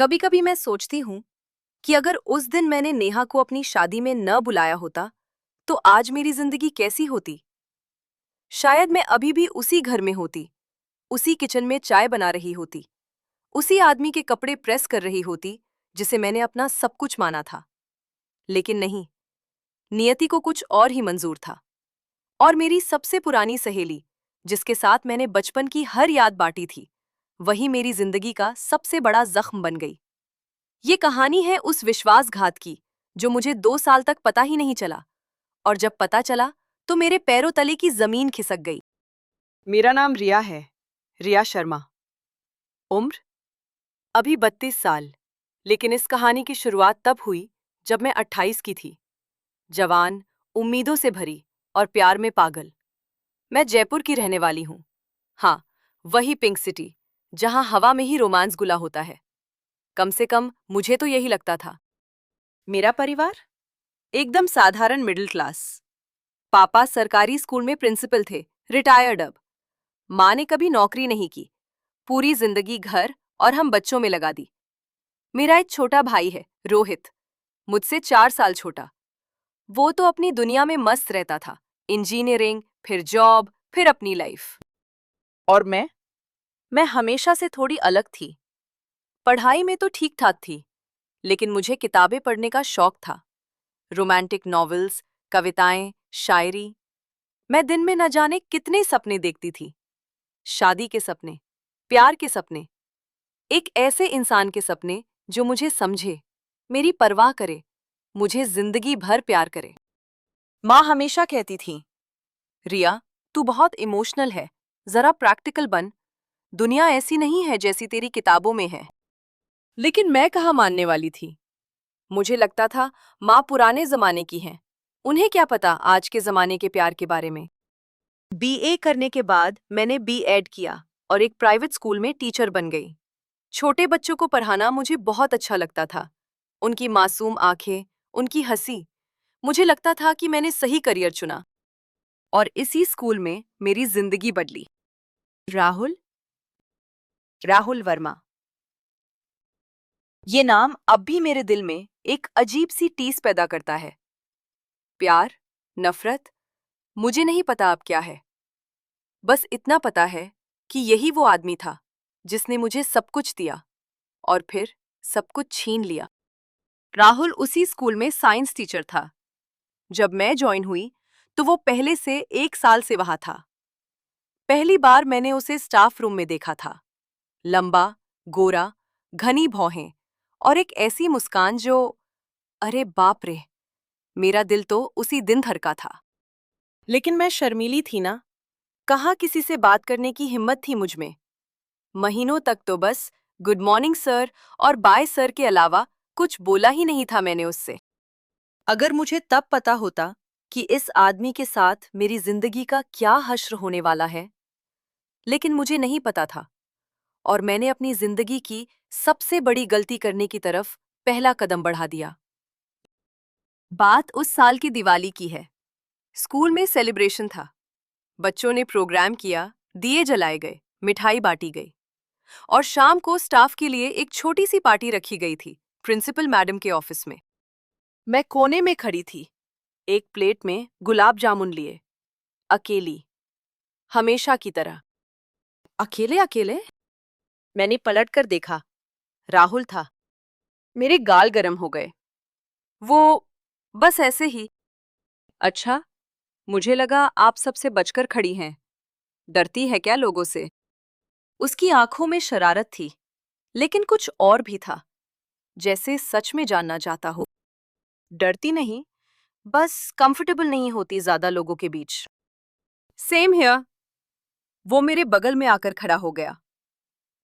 कभी कभी मैं सोचती हूँ कि अगर उस दिन मैंने नेहा को अपनी शादी में न बुलाया होता तो आज मेरी जिंदगी कैसी होती। शायद मैं अभी भी उसी घर में होती, उसी किचन में चाय बना रही होती, उसी आदमी के कपड़े प्रेस कर रही होती जिसे मैंने अपना सब कुछ माना था। लेकिन नहीं, नियति को कुछ और ही मंजूर था। और मेरी सबसे पुरानी सहेली, जिसके साथ मैंने बचपन की हर याद बांटी थी, वही मेरी जिंदगी का सबसे बड़ा जख्म बन गई। ये कहानी है उस विश्वासघात की जो मुझे 2 साल तक पता ही नहीं चला, और जब पता चला तो मेरे पैरों तले की जमीन खिसक गई। मेरा नाम रिया है, रिया शर्मा। उम्र अभी 32 साल। लेकिन इस कहानी की शुरुआत तब हुई जब मैं 28 की थी। जवान, उम्मीदों से भरी और प्यार में पागल। मैं जयपुर की रहने वाली हूँ। हाँ, वही पिंक सिटी जहाँ हवा में ही रोमांस घुला होता है। कम से कम मुझे तो यही लगता था। मेरा परिवार एकदम साधारण मिडिल क्लास। पापा सरकारी स्कूल में प्रिंसिपल थे, रिटायर्ड अब। माँ ने कभी नौकरी नहीं की, पूरी जिंदगी घर और हम बच्चों में लगा दी। मेरा एक छोटा भाई है, रोहित, मुझसे 4 साल छोटा। वो तो अपनी दुनिया में मस्त रहता था, इंजीनियरिंग, फिर जॉब, फिर अपनी लाइफ। और मैं हमेशा से थोड़ी अलग थी। पढ़ाई में तो ठीक ठाक थी, लेकिन मुझे किताबें पढ़ने का शौक था। रोमांटिक नॉवेल्स, कविताएं, शायरी। मैं दिन में न जाने कितने सपने देखती थी। शादी के सपने, प्यार के सपने, एक ऐसे इंसान के सपने जो मुझे समझे, मेरी परवाह करे, मुझे जिंदगी भर प्यार करे। माँ हमेशा कहती थी, रिया, तू बहुत इमोशनल है, जरा प्रैक्टिकल बन। दुनिया ऐसी नहीं है जैसी तेरी किताबों में है। लेकिन मैं कहाँ मानने वाली थी। मुझे लगता था माँ पुराने जमाने की हैं, उन्हें क्या पता आज के जमाने के प्यार के बारे में। बीए करने के बाद मैंने बीएड किया और एक प्राइवेट स्कूल में टीचर बन गई। छोटे बच्चों को पढ़ाना मुझे बहुत अच्छा लगता था। उनकी मासूम आंखें, उनकी हंसी, मुझे लगता था कि मैंने सही करियर चुना। और इसी स्कूल में मेरी जिंदगी बदली। राहुल, राहुल वर्मा। ये नाम अब भी मेरे दिल में एक अजीब सी टीस पैदा करता है। प्यार, नफरत, मुझे नहीं पता अब क्या है। बस इतना पता है कि यही वो आदमी था जिसने मुझे सब कुछ दिया और फिर सब कुछ छीन लिया। राहुल उसी स्कूल में साइंस टीचर था। जब मैं ज्वाइन हुई तो वो पहले से 1 साल से वहां था। पहली बार मैंने उसे स्टाफ रूम में देखा था। लंबा, गोरा, घनी भौहें और एक ऐसी मुस्कान जो, अरे बाप रे, मेरा दिल तो उसी दिन धड़का था। लेकिन मैं शर्मीली थी ना, कहाँ किसी से बात करने की हिम्मत थी मुझ में। महीनों तक तो बस गुड मॉर्निंग सर और बाय सर के अलावा कुछ बोला ही नहीं था मैंने उससे। अगर मुझे तब पता होता कि इस आदमी के साथ मेरी जिंदगी का क्या हश्र होने वाला है, लेकिन मुझे नहीं पता था, और मैंने अपनी जिंदगी की सबसे बड़ी गलती करने की तरफ पहला कदम बढ़ा दिया। बात उस साल की दिवाली की है। स्कूल में सेलिब्रेशन था। बच्चों ने प्रोग्राम किया, दिए जलाए गए, मिठाई बांटी गई, और शाम को स्टाफ के लिए एक छोटी सी पार्टी रखी गई थी प्रिंसिपल मैडम के ऑफिस में। मैं कोने में खड़ी थी, एक प्लेट में गुलाब जामुन लिए, अकेली, हमेशा की तरह। अकेले अकेले मैंने पलटकर देखा, राहुल था। मेरे गाल गरम हो गए। वो बस ऐसे ही, अच्छा, मुझे लगा आप सबसे बचकर खड़ी हैं, डरती है क्या लोगों से। उसकी आंखों में शरारत थी, लेकिन कुछ और भी था, जैसे सच में जानना चाहता हो। डरती नहीं, बस कंफर्टेबल नहीं होती ज्यादा लोगों के बीच। Same here. वो मेरे बगल में आकर खड़ा हो गया।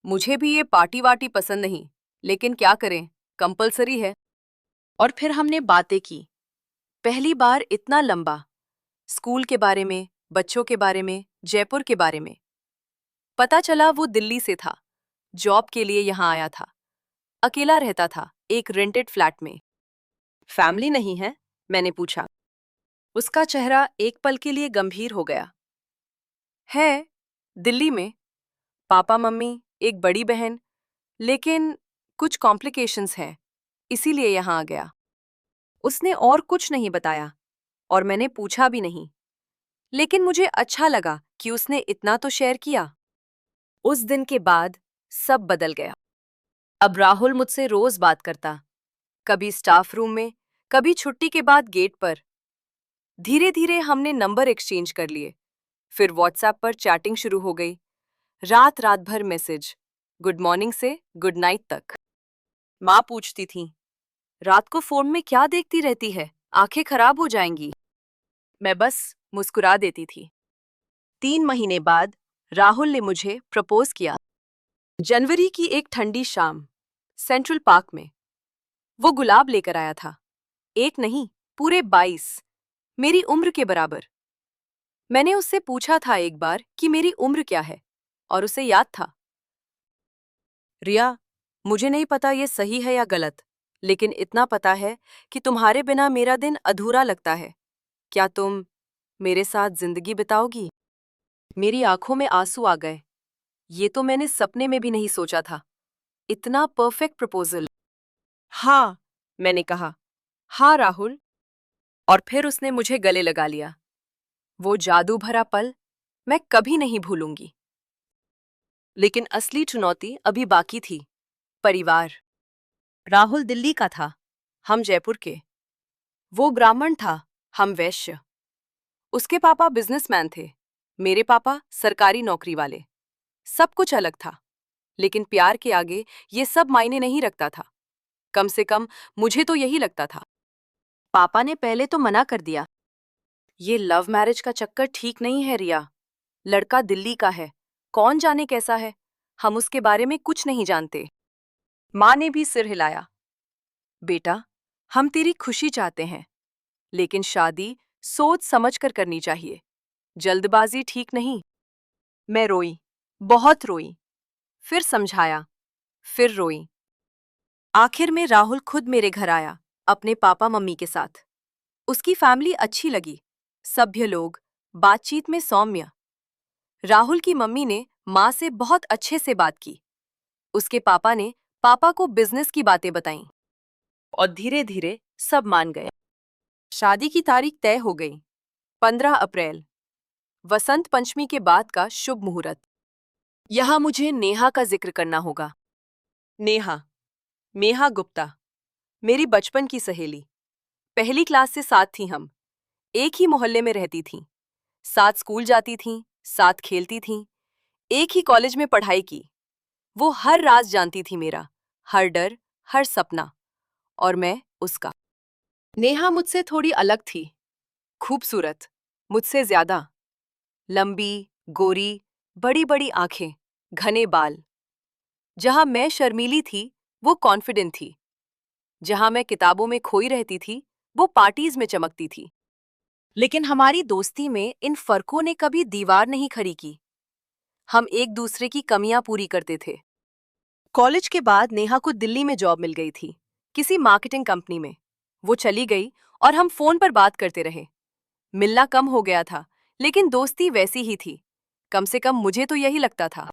मुझे भी ये पार्टी वार्टी पसंद नहीं, लेकिन क्या करें, कंपलसरी है। और फिर हमने बातें की। पहली बार इतना लंबा, स्कूल के बारे में, बच्चों के बारे में, जयपुर के बारे में। पता चला वो दिल्ली से था, जॉब के लिए यहाँ आया था। अकेला रहता था एक रेंटेड फ्लैट में। फैमिली नहीं है? मैंने पूछा। उसका चेहरा एक पल के लिए गंभीर हो गया। है, दिल्ली में, पापा मम्मी, एक बड़ी बहन, लेकिन कुछ कॉम्प्लिकेशंस हैं, इसीलिए यहाँ आ गया। उसने और कुछ नहीं बताया और मैंने पूछा भी नहीं, लेकिन मुझे अच्छा लगा कि उसने इतना तो शेयर किया। उस दिन के बाद सब बदल गया। अब राहुल मुझसे रोज बात करता, कभी स्टाफ रूम में, कभी छुट्टी के बाद गेट पर। धीरे धीरे हमने नंबर एक्सचेंज कर लिए, फिर व्हाट्सएप पर चैटिंग शुरू हो गई। रात रात भर मैसेज, गुड मॉर्निंग से गुड नाइट तक। माँ पूछती थी, रात को फोन में क्या देखती रहती है, आंखें खराब हो जाएंगी। मैं बस मुस्कुरा देती थी। 3 महीने बाद राहुल ने मुझे प्रपोज किया। जनवरी की एक ठंडी शाम, सेंट्रल पार्क में। वो गुलाब लेकर आया था, एक नहीं, पूरे 22, मेरी उम्र के बराबर। मैंने उससे पूछा था एक बार कि मेरी उम्र क्या है, और उसे याद था। रिया, मुझे नहीं पता ये सही है या गलत, लेकिन इतना पता है कि तुम्हारे बिना मेरा दिन अधूरा लगता है। क्या तुम मेरे साथ जिंदगी बिताओगी? मेरी आंखों में आंसू आ गए। ये तो मैंने सपने में भी नहीं सोचा था। इतना परफेक्ट प्रपोजल। हाँ, मैंने कहा। हाँ राहुल। और फिर उसने मुझे गले लगा लिया। वो जादू भरा पल मैं कभी नहीं भूलूंगी। लेकिन असली चुनौती अभी बाकी थी, परिवार। राहुल दिल्ली का था, हम जयपुर के। वो ब्राह्मण था, हम वैश्य। उसके पापा बिजनेसमैन थे, मेरे पापा सरकारी नौकरी वाले। सब कुछ अलग था, लेकिन प्यार के आगे ये सब मायने नहीं रखता था। कम से कम मुझे तो यही लगता था। पापा ने पहले तो मना कर दिया। ये लव मैरिज का चक्कर ठीक नहीं है रिया। लड़का दिल्ली का है, कौन जाने कैसा है, हम उसके बारे में कुछ नहीं जानते। माँ ने भी सिर हिलाया। बेटा, हम तेरी खुशी चाहते हैं, लेकिन शादी सोच समझ कर करनी चाहिए, जल्दबाजी ठीक नहीं। मैं रोई, बहुत रोई, फिर समझाया, फिर रोई। आखिर में राहुल खुद मेरे घर आया, अपने पापा मम्मी के साथ। उसकी फैमिली अच्छी लगी, सभ्य लोग, बातचीत में सौम्य। राहुल की मम्मी ने माँ से बहुत अच्छे से बात की। उसके पापा ने पापा को बिजनेस की बातें बताईं, और धीरे धीरे सब मान गए। शादी की तारीख तय हो गई, 15 अप्रैल, वसंत पंचमी के बाद का शुभ मुहूर्त। यहाँ मुझे नेहा का जिक्र करना होगा। नेहा, मेहा गुप्ता, मेरी बचपन की सहेली। पहली क्लास से साथ थी हम, एक ही मोहल्ले में रहती थीं, साथ स्कूल जाती थीं, साथ खेलती थीं, एक ही कॉलेज में पढ़ाई की। वो हर राज जानती थी मेरा, हर डर, हर सपना, और मैं उसका। नेहा मुझसे थोड़ी अलग थी, खूबसूरत, मुझसे ज्यादा। लंबी, गोरी, बड़ी बड़ी आंखें, घने बाल। जहां मैं शर्मीली थी, वो कॉन्फिडेंट थी। जहां मैं किताबों में खोई रहती थी, वो पार्टीज में चमकती थी। लेकिन हमारी दोस्ती में इन फर्कों ने कभी दीवार नहीं खड़ी की। हम एक दूसरे की कमियां पूरी करते थे। कॉलेज के बाद नेहा को दिल्ली में जॉब मिल गई थी, किसी मार्केटिंग कंपनी में। वो चली गई और हम फोन पर बात करते रहे। मिलना कम हो गया था, लेकिन दोस्ती वैसी ही थी। कम से कम मुझे तो यही लगता था।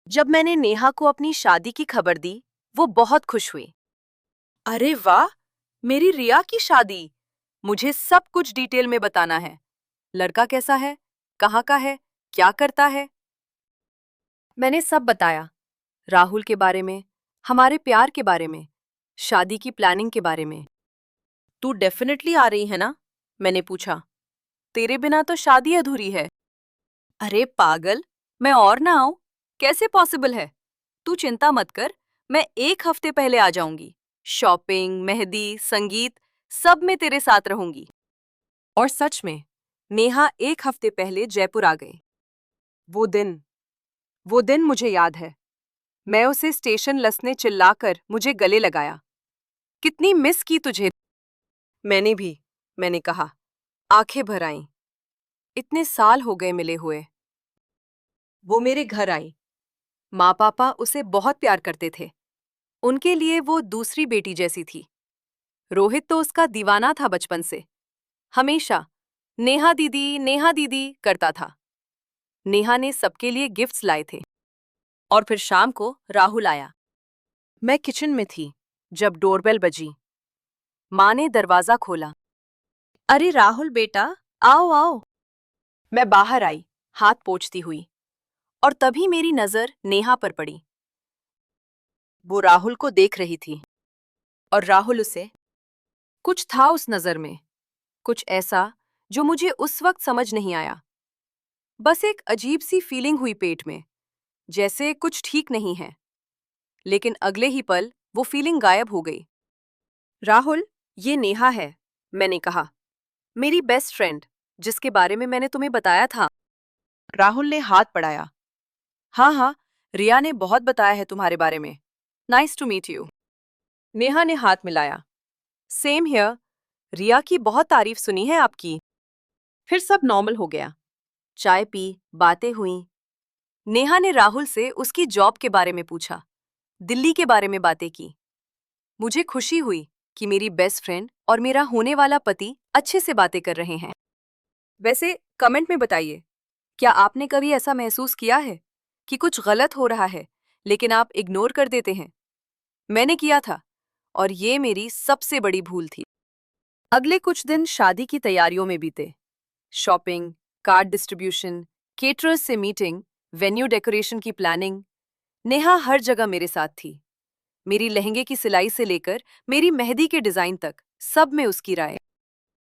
जब मैंने नेहा को अपनी शादी की खबर दी, वो बहुत खुश हुई। अरे वाह, मेरी रिया की शादी! मुझे सब कुछ डिटेल में बताना है। लड़का कैसा है, कहाँ का है, क्या करता है? मैंने सब बताया, राहुल के बारे में, हमारे प्यार के बारे में, शादी की प्लानिंग के बारे में। तू डेफिनेटली आ रही है ना? मैंने पूछा। तेरे बिना तो शादी अधूरी है। अरे पागल, मैं और ना आऊं? कैसे पॉसिबल है? तू चिंता मत कर, मैं एक हफ्ते पहले आ जाऊंगी। शॉपिंग, मेहंदी, संगीत, सब में तेरे साथ रहूंगी। और सच में, नेहा एक हफ्ते पहले जयपुर आ गई। वो दिन, वो दिन मुझे याद है। मैं उसे स्टेशन लसने चिल्लाकर मुझे गले लगाया। कितनी मिस की तुझे। मैंने भी, मैंने कहा, आंखें भर आईं। इतने साल हो गए मिले हुए। वो मेरे घर आई। माँ पापा उसे बहुत प्यार करते थे। उनके लिए वो दूसरी बेटी जैसी थी। रोहित तो उसका दीवाना था बचपन से। हमेशा नेहा दीदी करता था। नेहा ने सबके लिए गिफ्ट्स लाए थे। और फिर शाम को राहुल आया। मैं किचन में थी जब डोरबेल बजी। माँ ने दरवाजा खोला। अरे राहुल बेटा, आओ आओ। मैं बाहर आई, हाथ पोंछती हुई, और तभी मेरी नजर नेहा पर पड़ी। वो राहुल को देख रही थी, और राहुल उसे। कुछ था उस नजर में, कुछ ऐसा जो मुझे उस वक्त समझ नहीं आया। बस एक अजीब सी फीलिंग हुई पेट में, जैसे कुछ ठीक नहीं है। लेकिन अगले ही पल वो फीलिंग गायब हो गई। राहुल, ये नेहा है, मैंने कहा। मेरी बेस्ट फ्रेंड, जिसके बारे में मैंने तुम्हें बताया था। राहुल ने हाथ बढ़ाया। हाँ हाँ, रिया ने बहुत बताया है तुम्हारे बारे में। Nice to meet you. Neha ने हाथ मिलाया। सेम हियर, रिया की बहुत तारीफ सुनी है आपकी। फिर सब नॉर्मल हो गया। चाय पी, बातें हुईं। नेहा ने राहुल से उसकी जॉब के बारे में पूछा, दिल्ली के बारे में बातें की। मुझे खुशी हुई कि मेरी बेस्ट फ्रेंड और मेरा होने वाला पति अच्छे से बातें कर रहे हैं। वैसे कमेंट में बताइए, क्या आपने कभी ऐसा महसूस किया है कि कुछ गलत हो रहा है लेकिन आप इग्नोर कर देते हैं? मैंने किया था, और ये मेरी सबसे बड़ी भूल थी। अगले कुछ दिन शादी की तैयारियों में बीते। शॉपिंग, कार्ड डिस्ट्रीब्यूशन, केटरर्स से मीटिंग, वेन्यू डेकोरेशन की प्लानिंग। नेहा हर जगह मेरे साथ थी। मेरी लहंगे की सिलाई से लेकर मेरी मेहंदी के डिजाइन तक, सब में उसकी राय।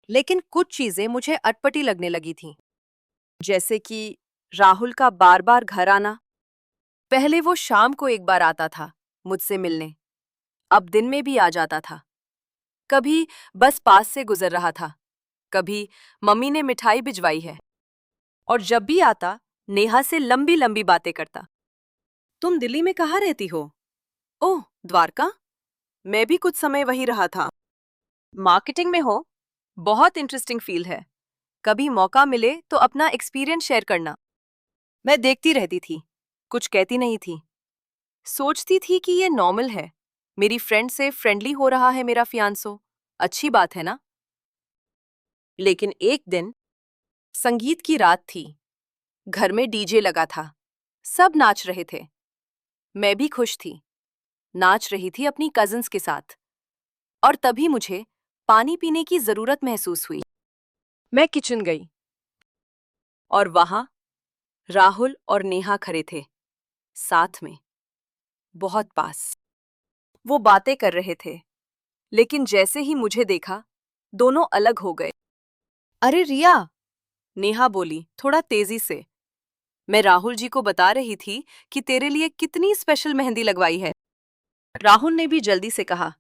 लेकिन कुछ चीजें मुझे अटपटी लगने लगी थीं, जैसे कि राहुल का बार बार घर आना। पहले वो शाम को एक बार आता था मुझसे मिलने, अब दिन में भी आ जाता था। कभी बस पास से गुजर रहा था, कभी मम्मी ने मिठाई भिजवाई है, और जब भी आता नेहा से लंबी लंबी बातें करता। तुम दिल्ली में कहाँ रहती हो? ओह, द्वारका। मैं भी कुछ समय वहीं रहा था। मार्केटिंग में हो? बहुत इंटरेस्टिंग फील्ड है। कभी मौका मिले तो अपना एक्सपीरियंस शेयर करना। मैं देखती रहती थी, कुछ कहती नहीं थी। सोचती थी कि ये नॉर्मल है, मेरी फ्रेंड से फ्रेंडली हो रहा है मेरा फियांसो, अच्छी बात है ना? लेकिन एक दिन संगीत की रात थी। घर में डीजे लगा था, सब नाच रहे थे। मैं भी खुश थी, नाच रही थी अपनी कजिन्स के साथ। और तभी मुझे पानी पीने की जरूरत महसूस हुई। मैं किचन गई, और वहां राहुल और नेहा खड़े थे, साथ में, बहुत पास। वो बातें कर रहे थे, लेकिन जैसे ही मुझे देखा, दोनों अलग हो गए। अरे रिया, नेहा बोली थोड़ा तेजी से। मैं राहुल जी को बता रही थी कि तेरे लिए कितनी स्पेशल मेहंदी लगवाई है। राहुल ने भी जल्दी से कहा।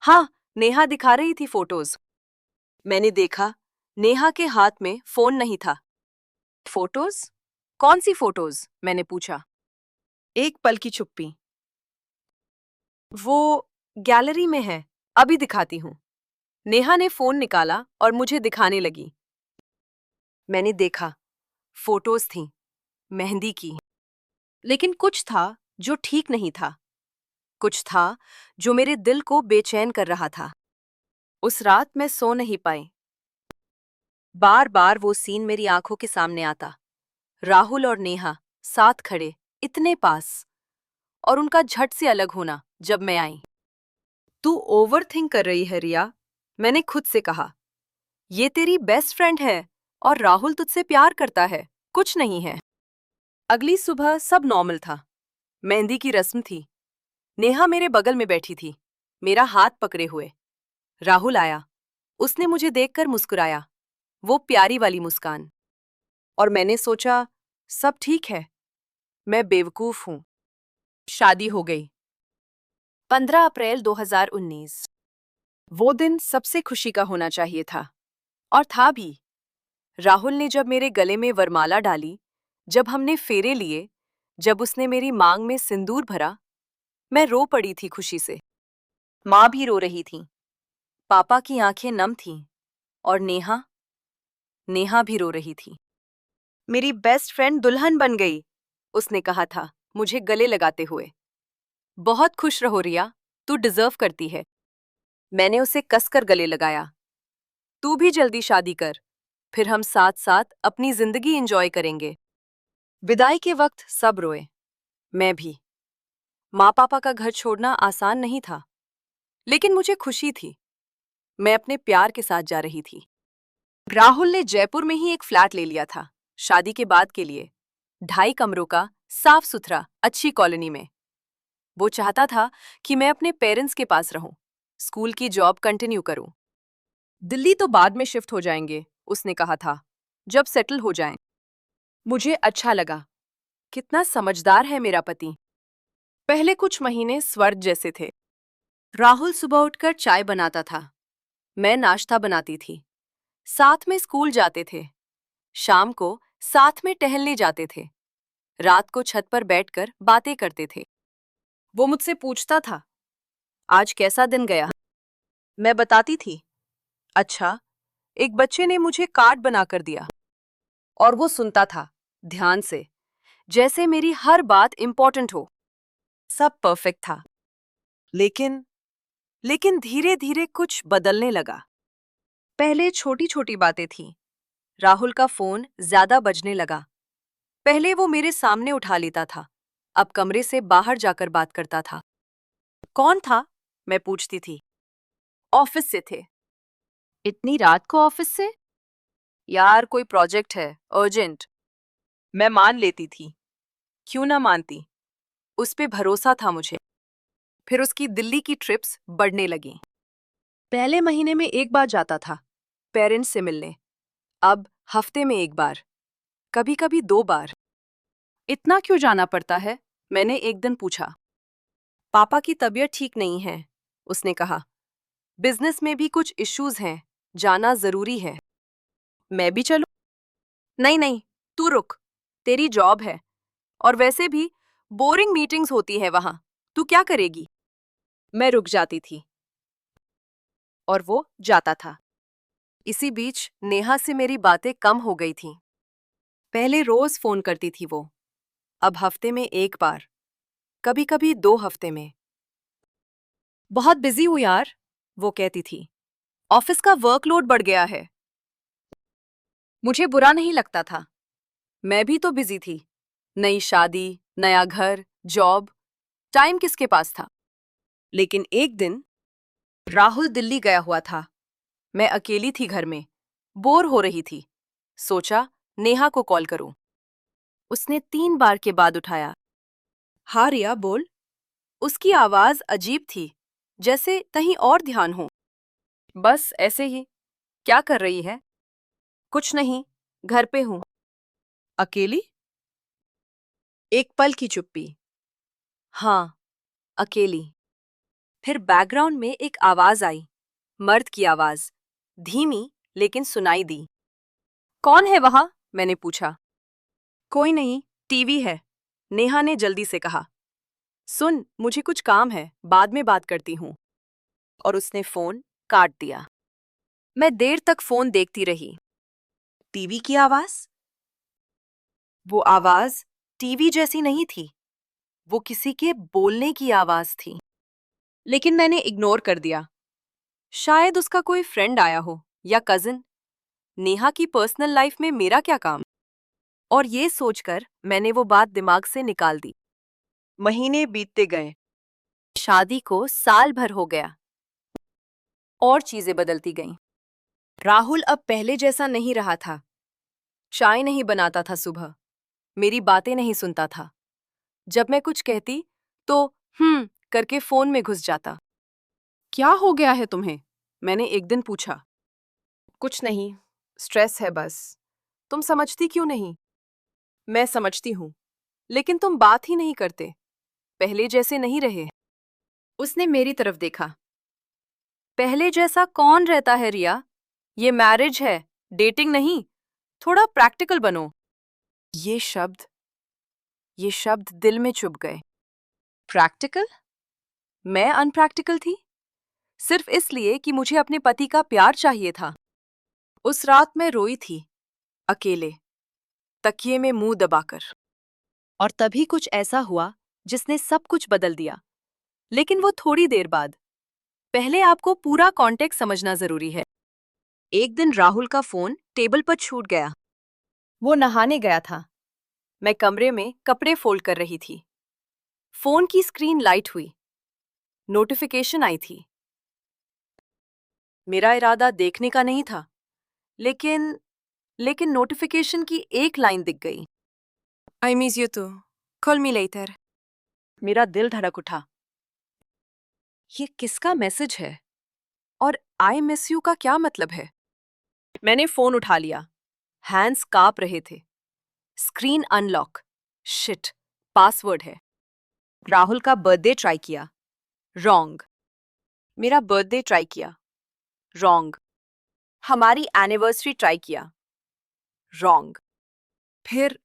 हाँ, नेहा दिखा रही थी फोटोज। मैंने देखा, नेहा के हाथ में फोन नहीं था। फोटोज? कौन सी फोटोज? मैंने पूछा। एक पल की चुप्पी। वो गैलरी में है, अभी दिखाती हूँ। नेहा ने फोन निकाला और मुझे दिखाने लगी। मैंने देखा, फोटोज थीं, मेहंदी की। लेकिन कुछ था जो ठीक नहीं था। कुछ था जो मेरे दिल को बेचैन कर रहा था। उस रात मैं सो नहीं पाई। बार बार वो सीन मेरी आंखों के सामने आता। राहुल और नेहा साथ खड़े, इतने पास, और उनका झट से अलग होना जब मैं आई। तू ओवर थिंक कर रही है रिया, मैंने खुद से कहा। ये तेरी बेस्ट फ्रेंड है, और राहुल तुझसे प्यार करता है, कुछ नहीं है। अगली सुबह सब नॉर्मल था। मेहंदी की रस्म थी। नेहा मेरे बगल में बैठी थी, मेरा हाथ पकड़े हुए। राहुल आया, उसने मुझे देखकर मुस्कुराया, वो प्यारी वाली मुस्कान। और मैंने सोचा, सब ठीक है, मैं बेवकूफ हूं। शादी हो गई। 15 अप्रैल 2019। वो दिन सबसे खुशी का होना चाहिए था, और था भी। राहुल ने जब मेरे गले में वरमाला डाली, जब हमने फेरे लिए, जब उसने मेरी मांग में सिंदूर भरा, मैं रो पड़ी थी खुशी से। माँ भी रो रही थी, पापा की आंखें नम थीं, और नेहा नेहा भी रो रही थी। मेरी बेस्ट फ्रेंड दुल्हन बन गई, उसने कहा था मुझे गले लगाते हुए। बहुत खुश रहो रिया, तू डिजर्व करती है। मैंने उसे कसकर गले लगाया। तू भी जल्दी शादी कर, फिर हम साथ साथ अपनी जिंदगी एंजॉय करेंगे। विदाई के वक्त सब रोए, मैं भी। माँ पापा का घर छोड़ना आसान नहीं था, लेकिन मुझे खुशी थी। मैं अपने प्यार के साथ जा रही थी। राहुल ने जयपुर में ही एक फ्लैट ले लिया था, शादी के बाद के लिए। 2.5 कमरों का, साफ सुथरा, अच्छी कॉलोनी में। वो चाहता था कि मैं अपने पेरेंट्स के पास रहूं, स्कूल की जॉब कंटिन्यू करूं। दिल्ली तो बाद में शिफ्ट हो जाएंगे, उसने कहा था, जब सेटल हो जाएं। मुझे अच्छा लगा। कितना समझदार है मेरा पति। पहले कुछ महीने स्वर्ग जैसे थे। राहुल सुबह उठकर चाय बनाता था, मैं नाश्ता बनाती थी। साथ में स्कूल जाते थे। शाम को साथ में टहलने जाते थे। रात को छत पर बैठकर बातें करते थे। वो मुझसे पूछता था, आज कैसा दिन गया? मैं बताती थी, अच्छा, एक बच्चे ने मुझे कार्ड बनाकर दिया। और वो सुनता था, ध्यान से, जैसे मेरी हर बात इंपॉर्टेंट हो। सब परफेक्ट था। लेकिन लेकिन धीरे धीरे कुछ बदलने लगा। पहले छोटी छोटी बातें थीं। राहुल का फोन ज्यादा बजने लगा। पहले वो मेरे सामने उठा लेता था, अब कमरे से बाहर जाकर बात करता था। कौन था? मैं पूछती थी। ऑफिस से थे। इतनी रात को ऑफिस से? यार, कोई प्रोजेक्ट है, अर्जेंट। मैं मान लेती थी। क्यों ना मानती? उस पे भरोसा था मुझे। फिर उसकी दिल्ली की ट्रिप्स बढ़ने लगीं। पहले महीने में एक बार जाता था, पेरेंट्स से मिलने। अब हफ्ते में एक बार, कभी कभी 2 बार। इतना क्यों जाना पड़ता है? मैंने एक दिन पूछा। पापा की तबीयत ठीक नहीं है, उसने कहा। बिजनेस में भी कुछ इश्यूज हैं, जाना जरूरी है। मैं भी चलूं? नहीं नहीं, तू रुक। तेरी जॉब है, और वैसे भी बोरिंग मीटिंग्स होती है वहां। तू क्या करेगी? मैं रुक जाती थी, और वो जाता था। इसी बीच नेहा से मेरी बातें कम हो गई थीं। पहले रोज फोन करती थी वो, अब हफ्ते में एक बार, कभी कभी 2 हफ्ते में। बहुत बिजी हूँ यार, वो कहती थी। ऑफिस का वर्कलोड बढ़ गया है। मुझे बुरा नहीं लगता था। मैं भी तो बिजी थी। नई शादी, नया घर, जॉब, टाइम किसके पास था? लेकिन एक दिन राहुल दिल्ली गया हुआ था। मैं अकेली थी घर में, बोर हो रही थी। सोचा नेहा को कॉल करूं। उसने 3 बार के बाद उठाया। हाँ रिया, बोल। उसकी आवाज अजीब थी, जैसे कहीं और ध्यान हो। बस ऐसे ही। क्या कर रही है? कुछ नहीं, घर पे हूं। अकेली? एक पल की चुप्पी। हाँ, अकेली। फिर बैकग्राउंड में एक आवाज आई, मर्द की आवाज, धीमी लेकिन सुनाई दी। कौन है वहां? मैंने पूछा। कोई नहीं, टीवी है, नेहा ने जल्दी से कहा। सुन, मुझे कुछ काम है, बाद में बात करती हूँ। और उसने फोन काट दिया। मैं देर तक फोन देखती रही। टीवी की आवाज? वो आवाज टीवी जैसी नहीं थी। वो किसी के बोलने की आवाज थी। लेकिन मैंने इग्नोर कर दिया। शायद उसका कोई फ्रेंड आया हो, या कजिन। नेहा की पर्सनल लाइफ में मेरा क्या काम? और ये सोचकर मैंने वो बात दिमाग से निकाल दी। महीने बीतते गए। शादी को साल भर हो गया, और चीजें बदलती गईं। राहुल अब पहले जैसा नहीं रहा था। चाय नहीं बनाता था सुबह, मेरी बातें नहीं सुनता था। जब मैं कुछ कहती तो करके फोन में घुस जाता। क्या हो गया है तुम्हें? मैंने एक दिन पूछा। कुछ नहीं, स्ट्रेस है बस। तुम समझती क्यों नहीं? मैं समझती हूँ, लेकिन तुम बात ही नहीं करते, पहले जैसे नहीं रहे। उसने मेरी तरफ देखा। पहले जैसा कौन रहता है रिया? ये मैरिज है, डेटिंग नहीं। थोड़ा प्रैक्टिकल बनो। ये शब्द ये शब्द दिल में चुभ गए। प्रैक्टिकल? मैं अनप्रैक्टिकल थी? सिर्फ इसलिए कि मुझे अपने पति का प्यार चाहिए था। उस रात मैं रोई थी, अकेले, तकिए में मुंह दबाकर। और तभी कुछ ऐसा हुआ जिसने सब कुछ बदल दिया। लेकिन वो थोड़ी देर बाद। पहले आपको पूरा कॉन्टेक्स्ट समझना जरूरी है। एक दिन राहुल का फोन टेबल पर छूट गया। वो नहाने गया था। मैं कमरे में कपड़े फोल्ड कर रही थी। फोन की स्क्रीन लाइट हुई। नोटिफिकेशन आई थी। मेरा इरादा देखने का नहीं था, लेकिन लेकिन नोटिफिकेशन की एक लाइन दिख गई। I miss you too, call me later. मेरा दिल धड़क उठा। ये किसका मैसेज है और आई मिस यू का क्या मतलब है? मैंने फोन उठा लिया। हैंड्स कांप रहे थे। Screen unlock. शिट, पासवर्ड है। राहुल का बर्थडे ट्राई किया। रॉन्ग। मेरा बर्थडे ट्राई किया। रॉन्ग। हमारी एनिवर्सरी ट्राई किया। रॉन्ग। फिर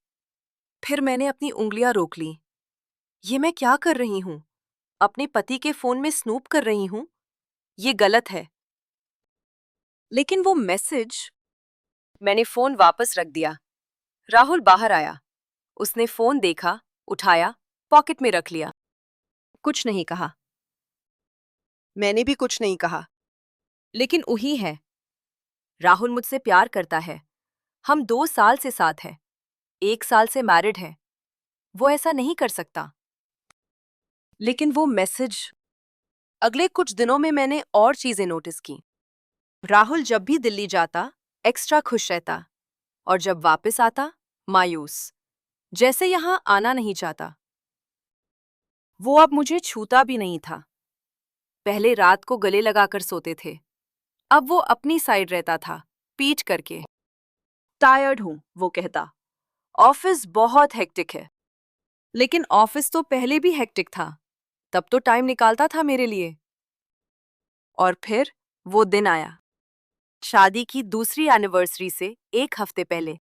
फिर मैंने अपनी उंगलियां रोक ली। ये मैं क्या कर रही हूं? अपने पति के फोन में स्नूप कर रही हूं? ये गलत है। लेकिन वो मैसेज। मैंने फोन वापस रख दिया। राहुल बाहर आया। उसने फोन देखा, उठाया, पॉकेट में रख लिया। कुछ नहीं कहा। मैंने भी कुछ नहीं कहा। लेकिन वही है। राहुल मुझसे प्यार करता है। हम 2 साल से साथ हैं। 1 साल से मैरिड है। वो ऐसा नहीं कर सकता। लेकिन वो मैसेज। अगले कुछ दिनों में मैंने और चीजें नोटिस की। राहुल जब भी दिल्ली जाता, एक्स्ट्रा खुश रहता, और जब वापस आता, मायूस, जैसे यहां आना नहीं चाहता। वो अब मुझे छूता भी नहीं था। पहले रात को गले लगाकर सोते थे। अब वो अपनी साइड रहता था, पीठ करके। टायर्ड हूं, वो कहता। ऑफिस बहुत हेक्टिक है। लेकिन ऑफिस तो पहले भी हेक्टिक था। तब तो टाइम निकालता था मेरे लिए। और फिर वो दिन आया। शादी की दूसरी एनिवर्सरी से 1 हफ्ते पहले।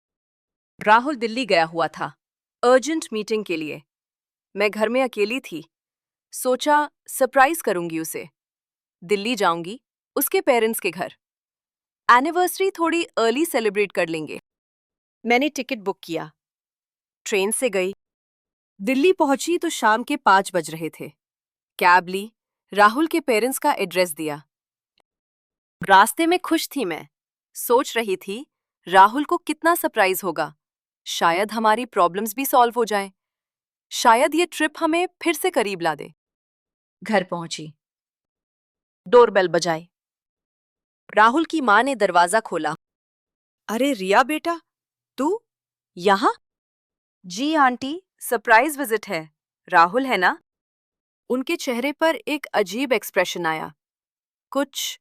राहुल दिल्ली गया हुआ था, अर्जेंट मीटिंग के लिए। मैं घर में अकेली थी। सोचा सरप्राइज करूंगी उसे। दिल्ली जाऊंगी, उसके पेरेंट्स के घर। एनिवर्सरी थोड़ी अर्ली सेलिब्रेट कर लेंगे। मैंने टिकट बुक किया। ट्रेन से गई। दिल्ली पहुंची तो शाम के 5 बज रहे थे। कैब ली, राहुल के पेरेंट्स का एड्रेस दिया। रास्ते में खुश थी मैं। सोच रही थी राहुल को कितना सरप्राइज होगा। शायद हमारी प्रॉब्लम्स भी सॉल्व हो जाएं। शायद ये ट्रिप हमें फिर से करीब ला दे। घर पहुंची। डोरबेल बजाई। राहुल की मां ने दरवाजा खोला। अरे रिया बेटा, तू यहाँ? जी आंटी, सरप्राइज विजिट है। राहुल है ना? उनके चेहरे पर एक अजीब एक्सप्रेशन आया। कुछ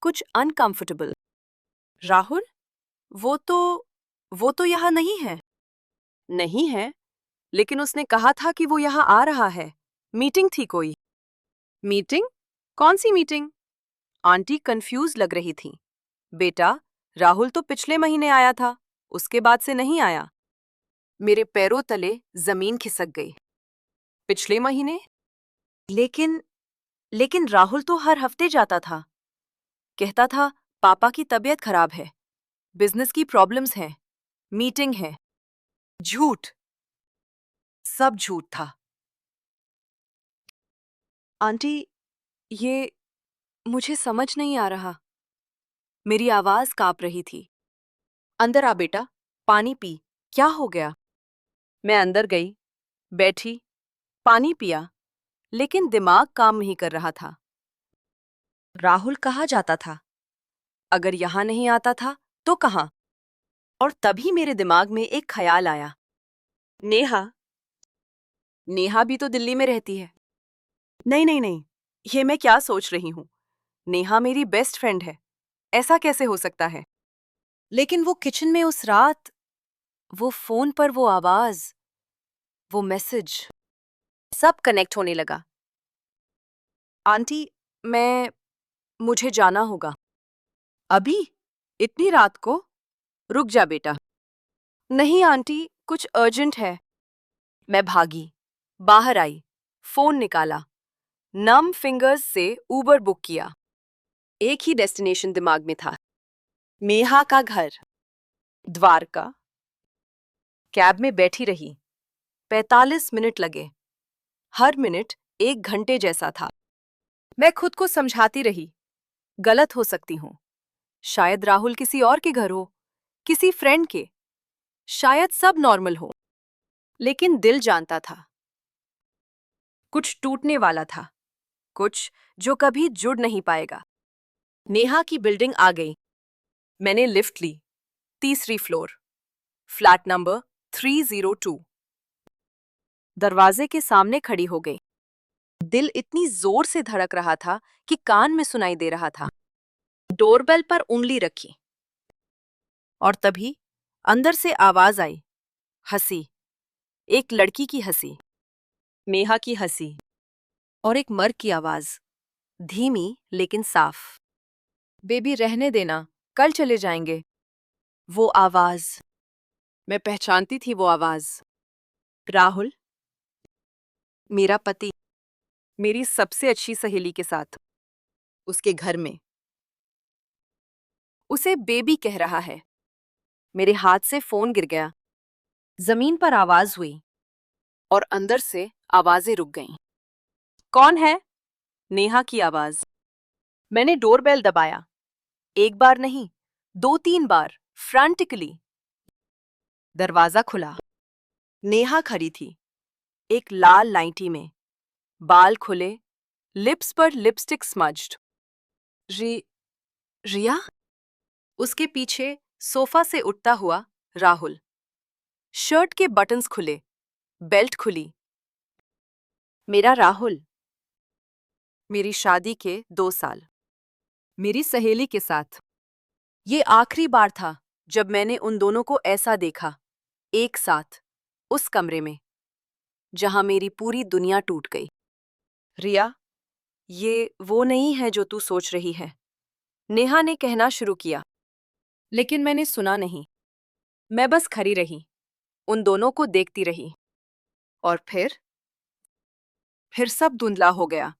कुछ अनकंफर्टेबल। राहुल? वो तो यहाँ नहीं है। नहीं है, लेकिन उसने कहा था कि वो यहाँ आ रहा है। मीटिंग थी कोई। मीटिंग? कौन सी मीटिंग? आंटी कंफ्यूज लग रही थी। बेटा, राहुल तो पिछले महीने आया था, उसके बाद से नहीं आया। मेरे पैरों तले जमीन खिसक गई। पिछले महीने? लेकिन लेकिन राहुल तो हर हफ्ते जाता था। कहता था पापा की तबीयत खराब है, बिजनेस की प्रॉब्लम्स हैं, मीटिंग है। झूठ। सब झूठ था। आंटी, ये मुझे समझ नहीं आ रहा। मेरी आवाज कांप रही थी। अंदर आ बेटा, पानी पी। क्या हो गया? मैं अंदर गई, बैठी, पानी पिया, लेकिन दिमाग काम नहीं कर रहा था। राहुल कहाँ जाता था? अगर यहाँ नहीं आता था, तो कहाँ? और तभी मेरे दिमाग में एक ख्याल आया। नेहा। नेहा भी तो दिल्ली में रहती है। नहीं नहीं नहीं, ये मैं क्या सोच रही हूँ? नेहा मेरी बेस्ट फ्रेंड है। ऐसा कैसे हो सकता है? लेकिन वो किचन में उस रात, वो फोन पर वो आवाज, वो मैसेज, सब कनेक्ट होने लगा। आंटी, मुझे जाना होगा। अभी? इतनी रात को? रुक जा बेटा। नहीं आंटी, कुछ अर्जेंट है। मैं भागी, बाहर आई, फोन निकाला, नम फिंगर्स से उबर बुक किया। एक ही डेस्टिनेशन दिमाग में था। नेहा का घर, द्वारका। कैब में बैठी रही। 45 मिनट लगे। हर मिनट 1 घंटे जैसा था। मैं खुद को समझाती रही, गलत हो सकती हूँ। शायद राहुल किसी और के घर हो, किसी फ्रेंड के। शायद सब नॉर्मल हो। लेकिन दिल जानता था। कुछ टूटने वाला था, कुछ जो कभी जुड़ नहीं पाएगा। नेहा की बिल्डिंग आ गई। मैंने लिफ्ट ली। तीसरी फ्लोर, फ्लैट नंबर 302। दरवाजे के सामने खड़ी हो गई। दिल इतनी जोर से धड़क रहा था कि कान में सुनाई दे रहा था। डोरबेल पर उंगली रखी और तभी अंदर से आवाज आई। हंसी, एक लड़की की हंसी, नेहा की हंसी, और एक मर्द की आवाज, धीमी लेकिन साफ। बेबी रहने देना, कल चले जाएंगे। वो आवाज, मैं पहचानती थी वो आवाज। राहुल, मेरा पति, मेरी सबसे अच्छी सहेली के साथ, उसके घर में। उसे बेबी कह रहा है। मेरे हाथ से फोन गिर गया। जमीन पर आवाज हुई और अंदर से आवाजें रुक गईं। कौन है? नेहा की आवाज। मैंने डोरबेल दबाया। एक बार नहीं, 2-3 बार, फ्रैंटिकली। दरवाजा खुला। नेहा खड़ी थी, एक लाल नाइटी में, बाल खुले, लिप्स पर लिपस्टिक स्मज्ड। रिया? उसके पीछे सोफा से उठता हुआ राहुल। शर्ट के बटन्स खुले, बेल्ट खुली। मेरा राहुल। मेरी शादी के 2 साल, मेरी सहेली के साथ। ये आखिरी बार था जब मैंने उन दोनों को ऐसा देखा, एक साथ, उस कमरे में, जहां मेरी पूरी दुनिया टूट गई। रिया, ये वो नहीं है जो तू सोच रही है, नेहा ने कहना शुरू किया। लेकिन मैंने सुना नहीं। मैं बस खड़ी रही, उन दोनों को देखती रही। और फिर सब धुंधला हो गया,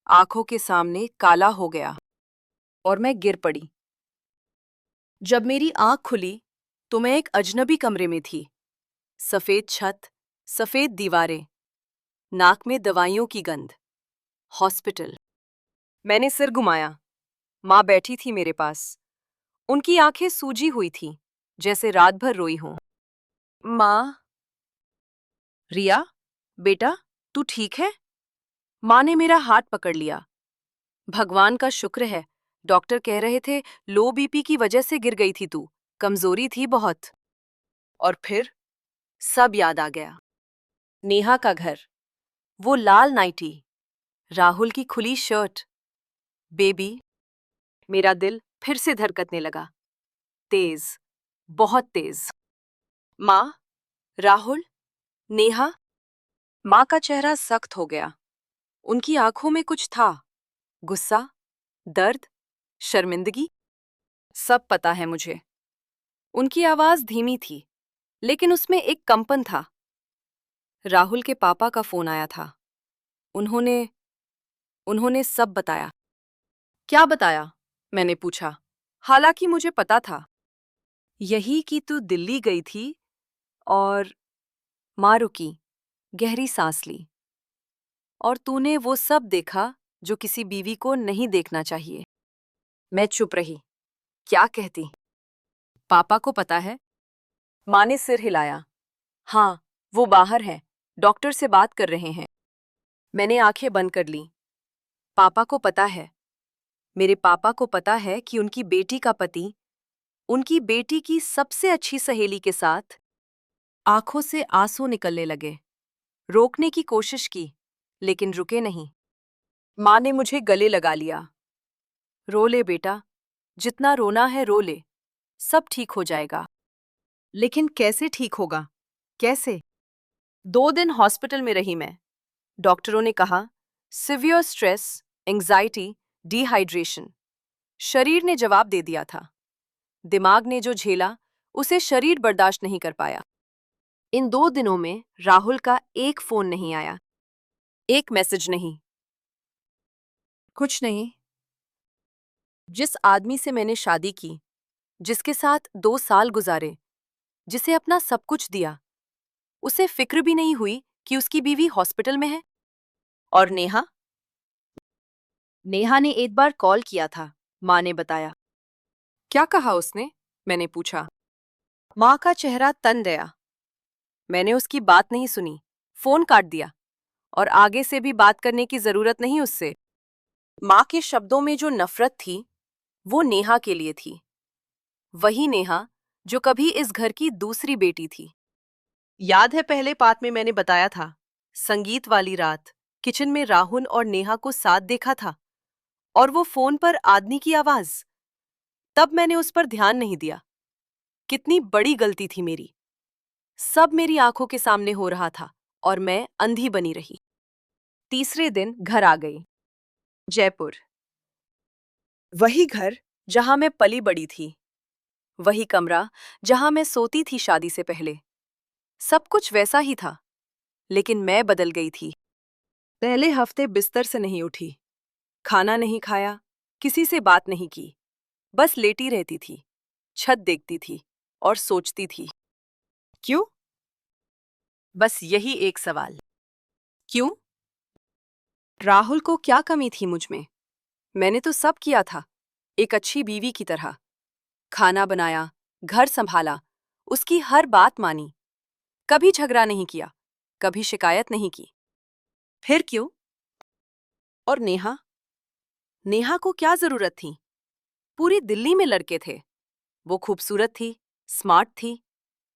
आंखों के सामने काला हो गया, और मैं गिर पड़ी। जब मेरी आंख खुली तो मैं एक अजनबी कमरे में थी। सफेद छत, सफेद दीवारें, नाक में दवाइयों की गंध। हॉस्पिटल। मैंने सिर घुमाया। माँ बैठी थी मेरे पास। उनकी आंखें सूजी हुई थीं, जैसे रात भर रोई हों। माँ। रिया, बेटा, तू ठीक है? माँ ने मेरा हाथ पकड़ लिया। भगवान का शुक्र है, डॉक्टर कह रहे थे लो बीपी की वजह से गिर गई थी तू, कमजोरी थी बहुत। और फिर सब याद आ गया। नेहा का घर, वो लाल नाइटी, राहुल की खुली शर्ट, बेबी। मेरा दिल फिर से धड़कने लगा, तेज, बहुत तेज। माँ, राहुल, नेहा। माँ का चेहरा सख्त हो गया। उनकी आंखों में कुछ था, गुस्सा, दर्द, शर्मिंदगी। सब पता है मुझे। उनकी आवाज धीमी थी, लेकिन उसमें एक कंपन था। राहुल के पापा का फोन आया था। उन्होंने उन्होंने सब बताया। क्या बताया? मैंने पूछा, हालांकि मुझे पता था। यही कि तू दिल्ली गई थी और माँ रुकी, गहरी सांस ली। और तूने वो सब देखा जो किसी बीवी को नहीं देखना चाहिए। मैं चुप रही। क्या कहती? पापा को पता है? माँ ने सिर हिलाया। हाँ, वो बाहर है, डॉक्टर से बात कर रहे हैं। मैंने आंखें बंद कर लीं। पापा को पता है। मेरे पापा को पता है कि उनकी बेटी का पति, उनकी बेटी की सबसे अच्छी सहेली के साथ। आंखों से आंसू निकलने लगे। रोकने की कोशिश की, लेकिन रुके नहीं। माँ ने मुझे गले लगा लिया। रो ले बेटा, जितना रोना है रो ले, सब ठीक हो जाएगा। लेकिन कैसे ठीक होगा? कैसे? 2 दिन हॉस्पिटल में रही मैं। डॉक्टरों ने कहा, सिवियर स्ट्रेस, एंजाइटी, डिहाइड्रेशन। शरीर ने जवाब दे दिया था। दिमाग ने जो झेला, उसे शरीर बर्दाश्त नहीं कर पाया। इन 2 दिनों में राहुल का एक फोन नहीं आया, एक मैसेज नहीं, कुछ नहीं। जिस आदमी से मैंने शादी की, जिसके साथ 2 साल गुजारे, जिसे अपना सब कुछ दिया, उसे फिक्र भी नहीं हुई कि उसकी बीवी हॉस्पिटल में है। और नेहा? नेहा ने एक बार कॉल किया था, माँ ने बताया। क्या कहा उसने? मैंने पूछा। माँ का चेहरा तन गया। मैंने उसकी बात नहीं सुनी, फोन काट दिया। और आगे से भी बात करने की जरूरत नहीं उससे। माँ के शब्दों में जो नफरत थी वो नेहा के लिए थी, वही नेहा जो कभी इस घर की दूसरी बेटी थी। याद है पहले पार्ट में मैंने बताया था, संगीत वाली रात, किचन में राहुल और नेहा को साथ देखा था और वो फोन पर आदमी की आवाज। तब मैंने उस पर ध्यान नहीं दिया। कितनी बड़ी गलती थी मेरी। सब मेरी आंखों के सामने हो रहा था और मैं अंधी बनी रही। तीसरे दिन घर आ गई। जयपुर। वही घर जहां मैं पली बड़ी थी, वही कमरा जहां मैं सोती थी शादी से पहले। सब कुछ वैसा ही था, लेकिन मैं बदल गई थी। पहले हफ्ते बिस्तर से नहीं उठी, खाना नहीं खाया, किसी से बात नहीं की, बस लेटी रहती थी, छत देखती थी और सोचती थी। क्यों? बस यही एक सवाल। क्यों? राहुल को क्या कमी थी मुझ में? मैंने तो सब किया था, एक अच्छी बीवी की तरह। खाना बनाया, घर संभाला, उसकी हर बात मानी, कभी झगड़ा नहीं किया, कभी शिकायत नहीं की। फिर क्यों? और नेहा? नेहा को क्या जरूरत थी? पूरी दिल्ली में लड़के थे, वो खूबसूरत थी, स्मार्ट थी,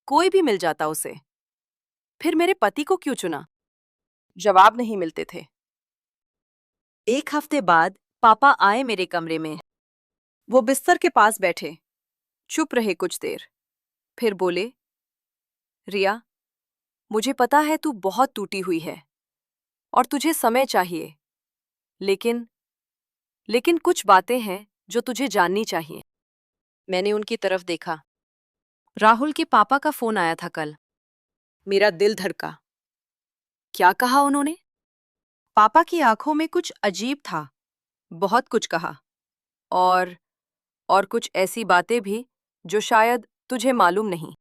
कोई भी मिल जाता उसे। फिर मेरे पति को क्यों चुना? जवाब नहीं मिलते थे। एक हफ्ते बाद पापा आए मेरे कमरे में। वो बिस्तर के पास बैठे, चुप रहे कुछ देर, फिर बोले, रिया, मुझे पता है तू बहुत टूटी हुई है और तुझे समय चाहिए, लेकिन लेकिन कुछ बातें हैं जो तुझे जाननी चाहिए। मैंने उनकी तरफ देखा। राहुल के पापा का फोन आया था कल। मेरा दिल धड़का। क्या कहा उन्होंने? पापा की आंखों में कुछ अजीब था, बहुत कुछ कहा, और और कुछ ऐसी बातें भी जो शायद तुझे मालूम नहीं।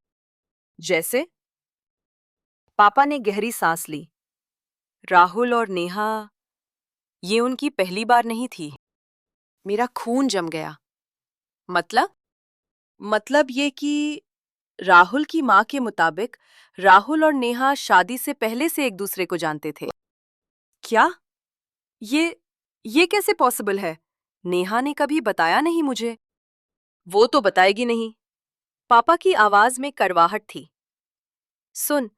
जैसे? पापा ने गहरी सांस ली। राहुल और नेहा, ये उनकी पहली बार नहीं थी। मेरा खून जम गया। मतलब? मतलब ये कि राहुल की माँ के मुताबिक राहुल और नेहा शादी से पहले से एक दूसरे को जानते थे। क्या? ये ये कैसे पॉसिबल है? नेहा ने कभी बताया नहीं मुझे। वो तो बताएगी नहीं। पापा की आवाज में कड़वाहट थी। सुन,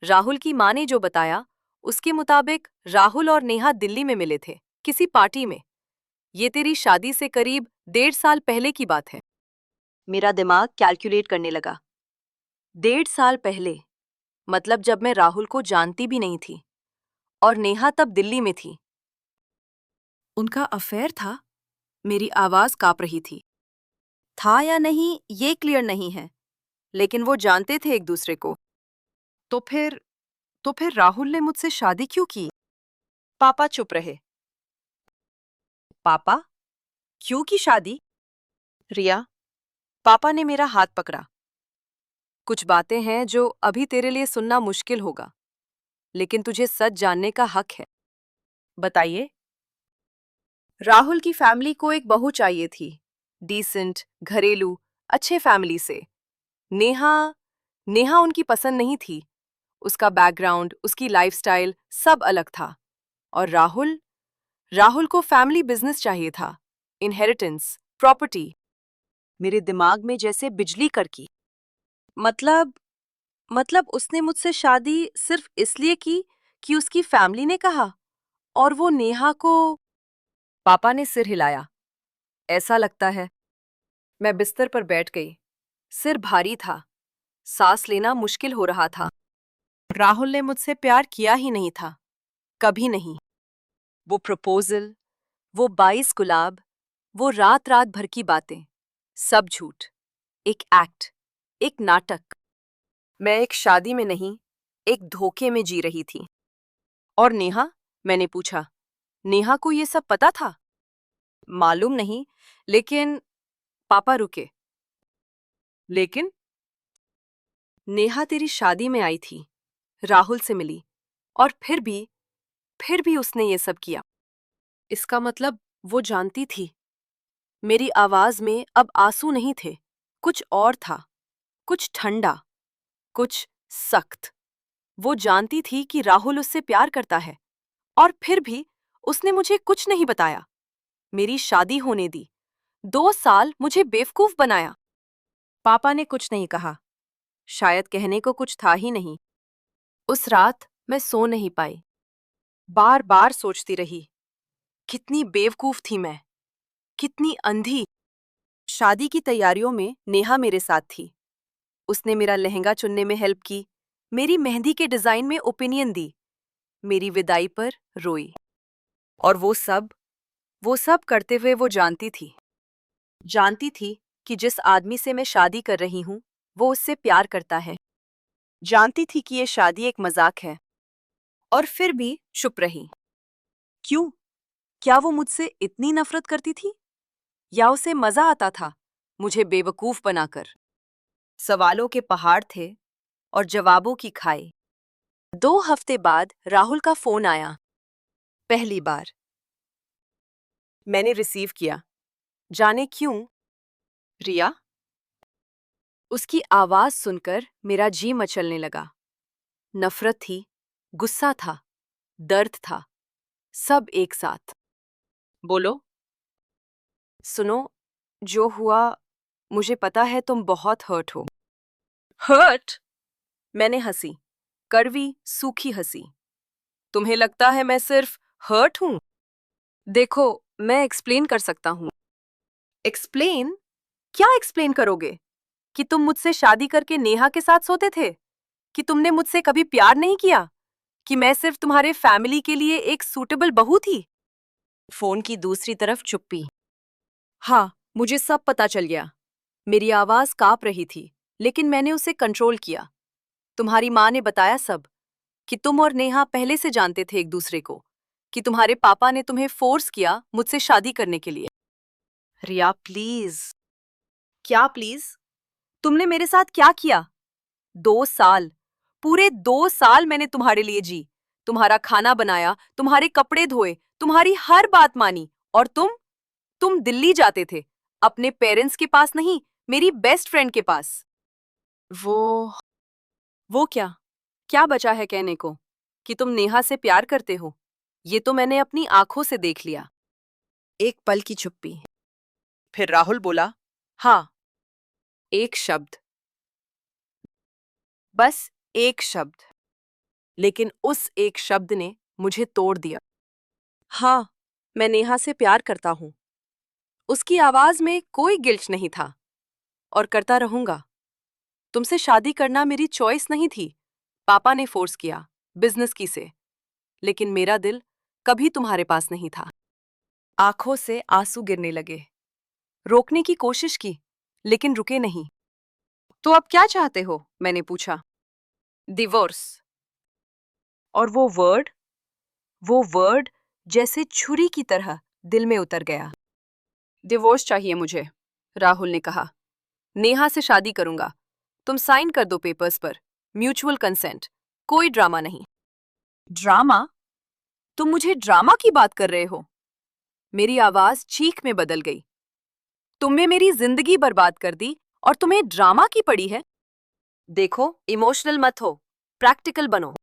राहुल की माँ ने जो बताया, उसके मुताबिक राहुल और नेहा दिल्ली में मिले थे, किसी पार्टी में। ये तेरी शादी से करीब 1.5 साल पहले की बात है। मेरा दिमाग कैलकुलेट करने लगा। 1.5 साल पहले, मतलब जब मैं राहुल को जानती भी नहीं थी और नेहा तब दिल्ली में थी। उनका अफेयर था? मेरी आवाज कांप रही थी। था या नहीं ये क्लियर नहीं है, लेकिन वो जानते थे एक दूसरे को। तो फिर तो फिर राहुल ने मुझसे शादी क्यों की? पापा चुप रहे। पापा, क्यों की शादी? रिया, पापा ने मेरा हाथ पकड़ा। कुछ बातें हैं जो अभी तेरे लिए सुनना मुश्किल होगा, लेकिन तुझे सच जानने का हक है। बताइए। राहुल की फैमिली को एक बहू चाहिए थी, डिसेंट, घरेलू, अच्छे फैमिली से। नेहा नेहा उनकी पसंद नहीं थी। उसका बैकग्राउंड, उसकी लाइफस्टाइल सब अलग था। और राहुल राहुल को फैमिली बिजनेस चाहिए था, इनहेरिटेंस, प्रॉपर्टी। मेरे दिमाग में जैसे बिजली कड़की। मतलब मतलब उसने मुझसे शादी सिर्फ इसलिए की कि उसकी फैमिली ने कहा, और वो नेहा को। पापा ने सिर हिलाया। ऐसा लगता है। मैं बिस्तर पर बैठ गई। सिर भारी था, सांस लेना मुश्किल हो रहा था। राहुल ने मुझसे प्यार किया ही नहीं था, कभी नहीं। वो प्रपोजल, वो 22 गुलाब, वो रात रात भर की बातें, सब झूठ। एक एक्ट, एक नाटक। मैं एक शादी में नहीं, एक धोखे में जी रही थी। और नेहा? मैंने पूछा। नेहा को ये सब पता था? मालूम नहीं, लेकिन पापा रुके। लेकिन नेहा तेरी शादी में आई थी, राहुल से मिली, और फिर भी उसने ये सब किया। इसका मतलब वो जानती थी। मेरी आवाज में अब आंसू नहीं थे, कुछ और था, कुछ ठंडा, कुछ सख्त। वो जानती थी कि राहुल उससे प्यार करता है, और फिर भी उसने मुझे कुछ नहीं बताया। मेरी शादी होने दी। 2 साल मुझे बेवकूफ बनाया। पापा ने कुछ नहीं कहा। शायद कहने को कुछ था ही नहीं। उस रात मैं सो नहीं पाई। बार बार सोचती रही, कितनी बेवकूफ थी मैं, कितनी अंधी। शादी की तैयारियों में नेहा मेरे साथ थी। उसने मेरा लहंगा चुनने में हेल्प की, मेरी मेहंदी के डिजाइन में ओपिनियन दी, मेरी विदाई पर रोई। और वो सब करते हुए वो जानती थी कि जिस आदमी से मैं शादी कर रही हूं वो उससे प्यार करता है। जानती थी कि ये शादी एक मजाक है, और फिर भी चुप रही। क्यों? क्या वो मुझसे इतनी नफरत करती थी, या उसे मजा आता था मुझे बेवकूफ बनाकर? सवालों के पहाड़ थे और जवाबों की खाई। 2 हफ्ते बाद राहुल का फोन आया। पहली बार मैंने रिसीव किया। जाने क्यों? रिया। उसकी आवाज सुनकर मेरा जी मचलने लगा। नफरत थी, गुस्सा था, दर्द था, सब एक साथ। बोलो। सुनो, जो हुआ, मुझे पता है तुम बहुत हर्ट हो। हर्ट? मैंने हंसी, कड़वी सूखी हंसी। तुम्हें लगता है मैं सिर्फ हर्ट हूं? देखो, मैं एक्सप्लेन कर सकता हूं। एक्सप्लेन? क्या एक्सप्लेन करोगे? कि तुम मुझसे शादी करके नेहा के साथ सोते थे? कि तुमने मुझसे कभी प्यार नहीं किया? कि मैं सिर्फ तुम्हारे फैमिली के लिए एक सूटेबल बहू थी? फोन की दूसरी तरफ चुप्पी। हाँ, मुझे सब पता चल गया। मेरी आवाज कांप रही थी, लेकिन मैंने उसे कंट्रोल किया। तुम्हारी माँ ने बताया सब, कि तुम और नेहा पहले से जानते थे एक दूसरे को, कि तुम्हारे पापा ने तुम्हें फोर्स किया मुझसे शादी करने के लिए। रिया प्लीज। क्या प्लीज? तुमने मेरे साथ क्या किया? 2 साल, पूरे 2 साल मैंने तुम्हारे लिए जी, तुम्हारा खाना बनाया, तुम्हारे कपड़े धोए, तुम्हारी हर बात मानी। और तुम दिल्ली जाते थे, अपने पेरेंट्स के पास नहीं, मेरी बेस्ट फ्रेंड के पास। वो क्या? क्या बचा है कहने को? कि तुम नेहा से प्यार करते हो? ये तो मैंने अपनी आंखों से देख लिया। एक पल की चुप्पी। फिर राहुल बोला, हाँ। एक शब्द, बस एक शब्द। लेकिन उस एक शब्द ने मुझे तोड़ दिया। हाँ, मैं नेहा से प्यार करता हूं। उसकी आवाज में कोई गिल्ट नहीं था। और करता रहूंगा। तुमसे शादी करना मेरी चॉइस नहीं थी। पापा ने फोर्स किया, बिजनेस की से। लेकिन मेरा दिल कभी तुम्हारे पास नहीं था। आंखों से आंसू गिरने लगे। रोकने की कोशिश की, लेकिन रुके नहीं। तो अब क्या चाहते हो? मैंने पूछा। डिवोर्स। और वो वर्ड जैसे छुरी की तरह दिल में उतर गया। डिवोर्स चाहिए मुझे, राहुल ने कहा। नेहा से शादी करूंगा। तुम साइन कर दो पेपर्स पर। Mutual consent. कोई ड्रामा नहीं। ड्रामा? तुम मुझे ड्रामा की बात कर रहे हो? मेरी आवाज चीख में बदल गई। तुमने मेरी जिंदगी बर्बाद कर दी और तुम्हें ड्रामा की पड़ी है? देखो, इमोशनल मत हो, प्रैक्टिकल बनो।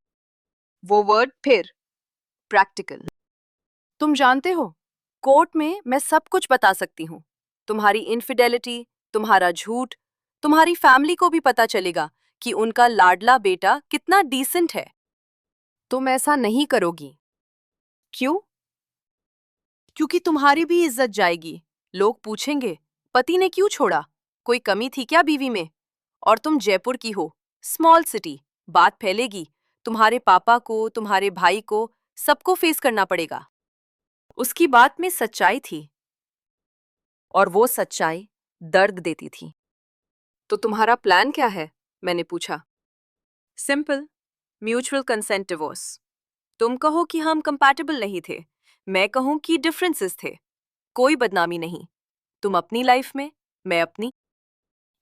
वो वर्ड फिर, प्रैक्टिकल। तुम जानते हो, कोर्ट में मैं सब कुछ बता सकती हूँ। तुम्हारी इनफिडेलिटी, तुम्हारा झूठ, तुम्हारी फैमिली को भी पता चलेगा कि उनका लाडला बेटा कितना डिसेंट है। तुम ऐसा नहीं करोगी। क्यों? क्योंकि तुम्हारी भी इज्जत जाएगी। लोग पूछेंगे, पति ने क्यों छोड़ा? कोई कमी थी क्या बीवी में? और तुम जयपुर की हो, स्मॉल सिटी। बात फैलेगी। तुम्हारे पापा को, तुम्हारे भाई को, सबको फेस करना पड़ेगा। उसकी बात में सच्चाई थी, और वो सच्चाई दर्द देती थी। तो तुम्हारा प्लान क्या है? मैंने पूछा। Simple, mutual consent divorce. तुम कहो कि हम कंपैटिबल नहीं थे, मैं कहूं कि डिफरेंसेस थे। कोई बदनामी नहीं। तुम अपनी लाइफ में, मैं अपनी।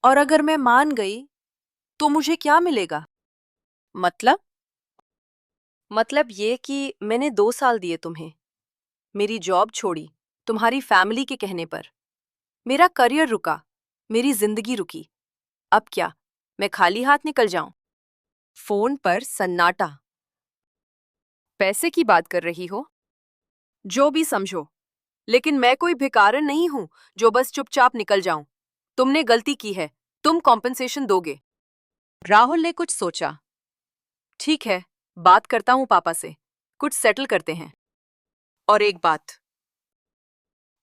और अगर मैं मान गई, तो मुझे क्या मिलेगा? मतलब? मतलब ये कि मैंने 2 साल दिए तुम्हें। मेरी जॉब छोड़ी, तुम्हारी फैमिली के कहने पर। मेरा करियर रुका, मेरी जिंदगी रुकी। अब क्या, मैं खाली हाथ निकल जाऊं? फोन पर सन्नाटा। पैसे की बात कर रही हो? जो भी समझो, लेकिन मैं कोई भिखारन नहीं हूं जो बस चुपचाप निकल जाऊं। तुमने गलती की है, तुम कॉम्पनसेशन दोगे। राहुल ने कुछ सोचा। ठीक है, बात करता हूं पापा से, कुछ सेटल करते हैं। और एक बात।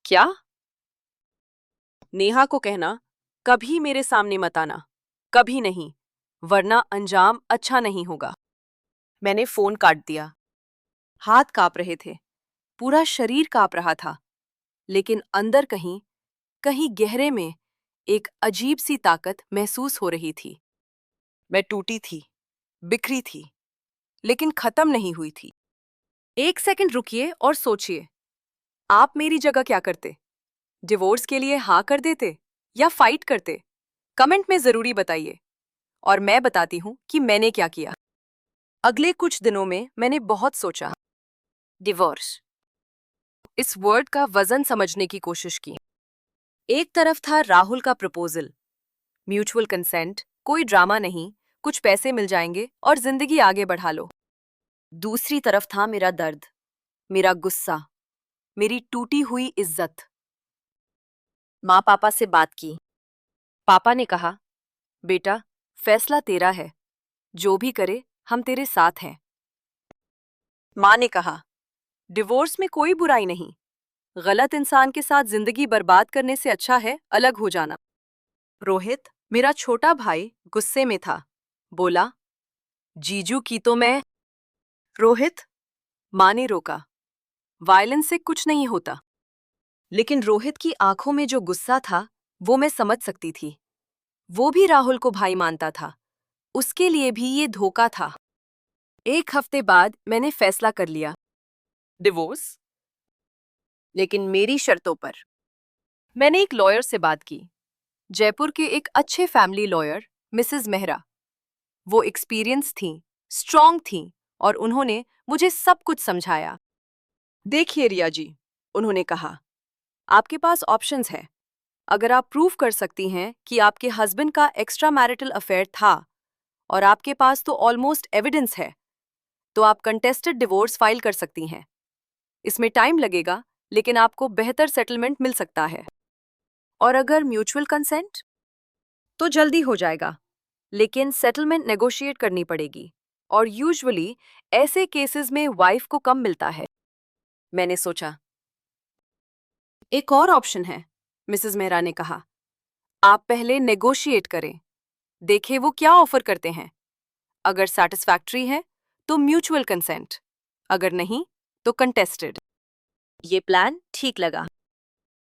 क्या? नेहा को कहना कभी मेरे सामने मत आना, कभी नहीं, वरना अंजाम अच्छा नहीं होगा। मैंने फोन काट दिया। हाथ कांप रहे थे, पूरा शरीर कांप रहा था, लेकिन अंदर कहीं कहीं गहरे में एक अजीब सी ताकत महसूस हो रही थी। मैं टूटी थी, बिखरी थी, लेकिन खत्म नहीं हुई थी। एक सेकंड रुकिए और सोचिए, आप मेरी जगह क्या करते? डिवोर्स के लिए हाँ कर देते या फाइट करते? कमेंट में जरूरी बताइए, और मैं बताती हूं कि मैंने क्या किया। अगले कुछ दिनों में मैंने बहुत सोचा। डिवोर्स, इस वर्ड का वजन समझने की कोशिश की। एक तरफ था राहुल का प्रपोजल, म्यूचुअल कंसेंट, कोई ड्रामा नहीं, कुछ पैसे मिल जाएंगे और जिंदगी आगे बढ़ा लो। दूसरी तरफ था मेरा दर्द, मेरा गुस्सा, मेरी टूटी हुई इज्जत। माँ पापा से बात की। पापा ने कहा, बेटा, फैसला तेरा है, जो भी करे हम तेरे साथ हैं। माँ ने कहा, डिवोर्स में कोई बुराई नहीं, गलत इंसान के साथ जिंदगी बर्बाद करने से अच्छा है अलग हो जाना। रोहित, मेरा छोटा भाई, गुस्से में था, बोला, जीजू की तो मैं। रोहित, माँ ने रोका, वायलेंस से कुछ नहीं होता। लेकिन रोहित की आंखों में जो गुस्सा था वो मैं समझ सकती थी। वो भी राहुल को भाई मानता था, उसके लिए भी ये धोखा था। एक हफ्ते बाद मैंने फैसला कर लिया, डिवोर्स, लेकिन मेरी शर्तों पर। मैंने एक लॉयर से बात की, जयपुर के एक अच्छे फैमिली लॉयर, मिसेस मेहरा। वो एक्सपीरियंस थीं, स्ट्रांग थीं, और उन्होंने मुझे सब कुछ समझाया। देखिए रिया जी, उन्होंने कहा, आपके पास ऑप्शंस है। अगर आप प्रूव कर सकती हैं कि आपके हस्बैंड का एक्स्ट्रा मैरिटल अफेयर था, और आपके पास तो ऑलमोस्ट एविडेंस है, तो आप कंटेस्टेड डिवोर्स फाइल कर सकती हैं। इसमें टाइम लगेगा, लेकिन आपको बेहतर सेटलमेंट मिल सकता है। और अगर म्यूचुअल कंसेंट, तो जल्दी हो जाएगा, लेकिन सेटलमेंट नेगोशिएट करनी पड़ेगी, और यूजुअली ऐसे केसेस में वाइफ को कम मिलता है। मैंने सोचा, एक और ऑप्शन है, मिसेस मेहरा ने कहा, आप पहले नेगोशिएट करें, देखें वो क्या ऑफर करते हैं। अगर सैटिस्फैक्ट्री है तो म्यूचुअल कंसेंट, अगर नहीं तो कंटेस्टेड। ये प्लान ठीक लगा।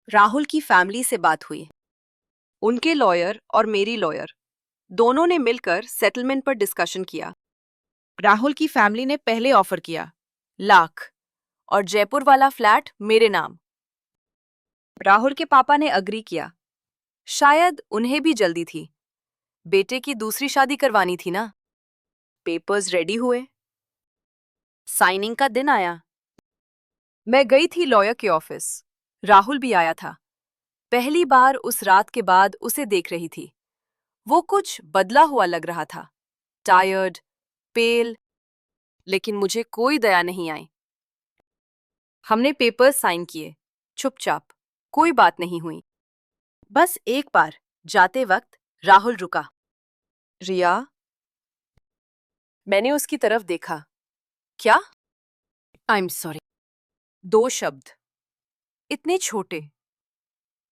राहुल की फैमिली से बात हुई। उनके लॉयर और मेरी लॉयर दोनों ने मिलकर सेटलमेंट पर डिस्कशन किया। राहुल की फैमिली ने पहले ऑफर किया, 1,00,000, और जयपुर वाला फ्लैट मेरे नाम। राहुल के पापा ने अग्री किया। शायद उन्हें भी जल्दी थी, बेटे की दूसरी शादी करवानी थी ना। पेपर्स रेडी हुए, साइनिंग का दिन आया। मैं गई थी लॉयर के ऑफिस, राहुल भी आया था। पहली बार उस रात के बाद उसे देख रही थी। वो कुछ बदला हुआ लग रहा था, टायर्ड, पेल, लेकिन मुझे कोई दया नहीं आई। हमने पेपर्स साइन किए, चुपचाप, कोई बात नहीं हुई। बस एक बार जाते वक्त राहुल रुका। रिया, मैंने उसकी तरफ देखा। क्या? I am sorry. 2 शब्द, इतने छोटे,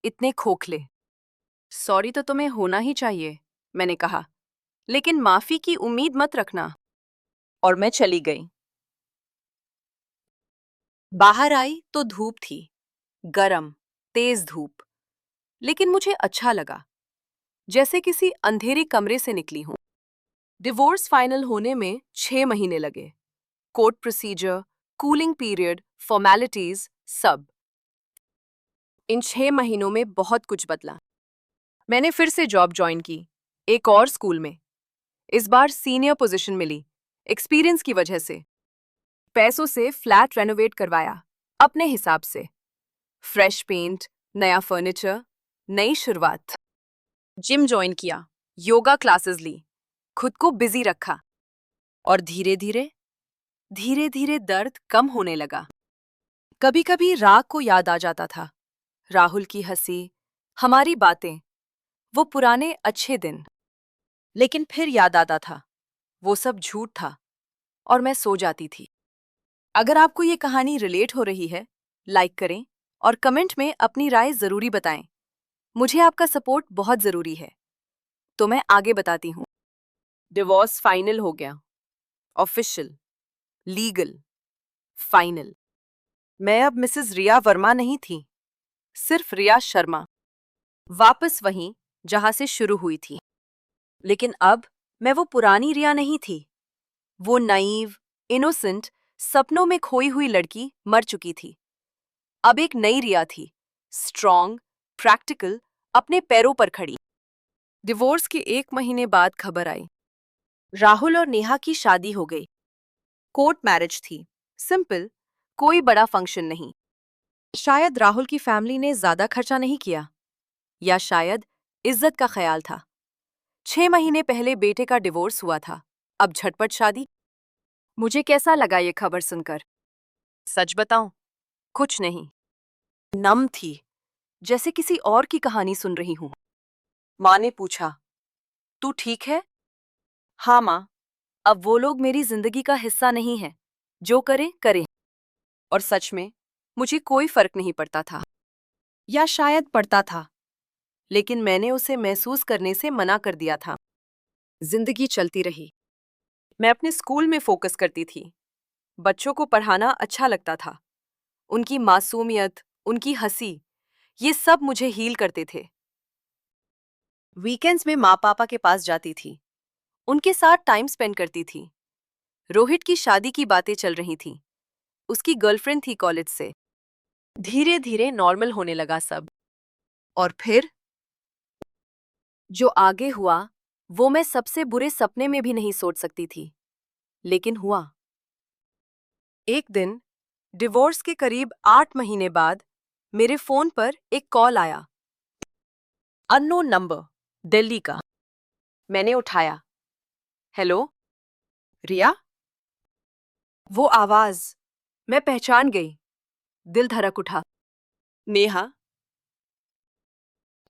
इतने खोखले। सॉरी तो तुम्हें होना ही चाहिए, मैंने कहा, लेकिन माफी की उम्मीद मत रखना। और मैं चली गई। बाहर आई तो धूप थी, गरम, तेज धूप, लेकिन मुझे अच्छा लगा, जैसे किसी अंधेरे कमरे से निकली हूं। डिवोर्स फाइनल होने में 6 महीने लगे। Court procedure, cooling period, formalities, सब। इन 6 महीनों में बहुत कुछ बदला। मैंने फिर से जॉब ज्वाइन की, एक और स्कूल में। इस बार सीनियर पोजीशन मिली, एक्सपीरियंस की वजह से। पैसों से फ्लैट रेनोवेट करवाया, अपने हिसाब से। फ्रेश पेंट, नया फर्नीचर, नई शुरुआत। जिम ज्वाइन किया, योगा क्लासेस ली, खुद को बिजी रखा। और धीरे धीरे धीरे धीरे दर्द कम होने लगा। कभी कभी राग को याद आ जाता था, राहुल की हंसी, हमारी बातें, वो पुराने अच्छे दिन। लेकिन फिर याद आता था, वो सब झूठ था और मैं सो जाती थी। अगर आपको ये कहानी रिलेट हो रही है, लाइक करें और कमेंट में अपनी राय जरूरी बताएं। मुझे आपका सपोर्ट बहुत जरूरी है। तो मैं आगे बताती हूँ। डिवोर्स फाइनल हो गया, ऑफिशियल, लीगल, फाइनल। मैं अब मिसेस रिया वर्मा नहीं थी, सिर्फ रिया शर्मा, वापस वहीं जहां से शुरू हुई थी। लेकिन अब मैं वो पुरानी रिया नहीं थी। वो नाइव, इनोसेंट, सपनों में खोई हुई लड़की मर चुकी थी। अब एक नई रिया थी, स्ट्रॉन्ग, प्रैक्टिकल, अपने पैरों पर खड़ी। डिवोर्स के 1 महीने बाद खबर आई, राहुल और नेहा की शादी हो गई। कोर्ट मैरिज थी, सिंपल, कोई बड़ा फंक्शन नहीं। शायद राहुल की फैमिली ने ज्यादा खर्चा नहीं किया, या शायद इज्जत का ख्याल था। 6 महीने पहले बेटे का डिवोर्स हुआ था, अब झटपट शादी। मुझे कैसा लगा ये खबर सुनकर? सच बताऊं, कुछ नहीं। नम थी, जैसे किसी और की कहानी सुन रही हूं। माँ ने पूछा, तू ठीक है? हाँ माँ, अब वो लोग मेरी जिंदगी का हिस्सा नहीं है, जो करें करें। और सच में मुझे कोई फर्क नहीं पड़ता था, या शायद पड़ता था, लेकिन मैंने उसे महसूस करने से मना कर दिया था। जिंदगी चलती रही। मैं अपने स्कूल में फोकस करती थी। बच्चों को पढ़ाना अच्छा लगता था। उनकी मासूमियत, उनकी हंसी, ये सब मुझे हील करते थे। वीकेंड्स में माँ पापा के पास जाती थी, उनके साथ टाइम स्पेंड करती थी। रोहित की शादी की बातें चल रही थीं। उसकी गर्लफ्रेंड थी कॉलेज से। धीरे धीरे नॉर्मल होने लगा सब। और फिर जो आगे हुआ, वो मैं सबसे बुरे सपने में भी नहीं सोच सकती थी, लेकिन हुआ। एक दिन, डिवोर्स के करीब 8 महीने बाद, मेरे फोन पर एक कॉल आया। अननोन नंबर, दिल्ली का। मैंने उठाया। हेलो, रिया? वो आवाज, मैं पहचान गई। दिल धड़क उठा। नेहा,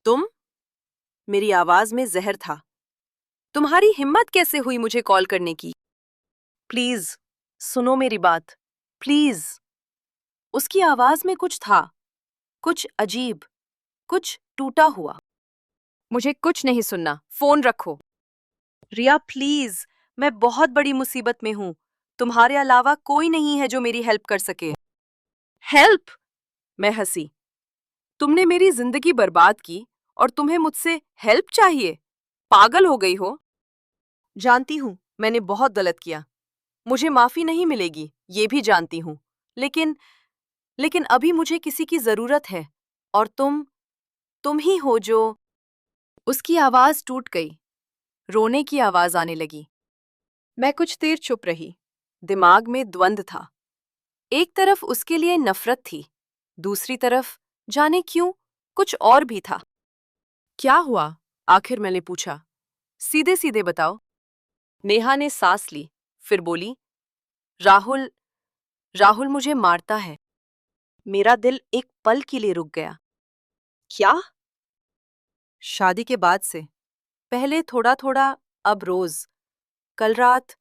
तुम? मेरी आवाज में जहर था। तुम्हारी हिम्मत कैसे हुई मुझे कॉल करने की? प्लीज, सुनो मेरी बात, प्लीज। उसकी आवाज में कुछ था, कुछ अजीब, कुछ टूटा हुआ। मुझे कुछ नहीं सुनना, फोन रखो। रिया प्लीज, मैं बहुत बड़ी मुसीबत में हूं। तुम्हारे अलावा कोई नहीं है जो मेरी हेल्प कर सके। हेल्प? मैं हंसी। तुमने मेरी जिंदगी बर्बाद की और तुम्हें मुझसे हेल्प चाहिए? पागल हो गई हो? जानती हूं, मैंने बहुत गलत किया। मुझे माफी नहीं मिलेगी, ये भी जानती हूं। लेकिन लेकिन अभी मुझे किसी की जरूरत है, और तुम ही हो जो। उसकी आवाज टूट गई। रोने की आवाज आने लगी। मैं कुछ देर चुप रही। दिमाग में द्वंद था। एक तरफ उसके लिए नफरत थी, दूसरी तरफ जाने क्यों कुछ और भी था। क्या हुआ? आखिर मैंने पूछा। सीधे सीधे बताओ। नेहा ने सांस ली, फिर बोली, राहुल राहुल मुझे मारता है। मेरा दिल एक पल के लिए रुक गया। क्या? शादी के बाद से, पहले थोड़ा थोड़ा, अब रोज। कल रात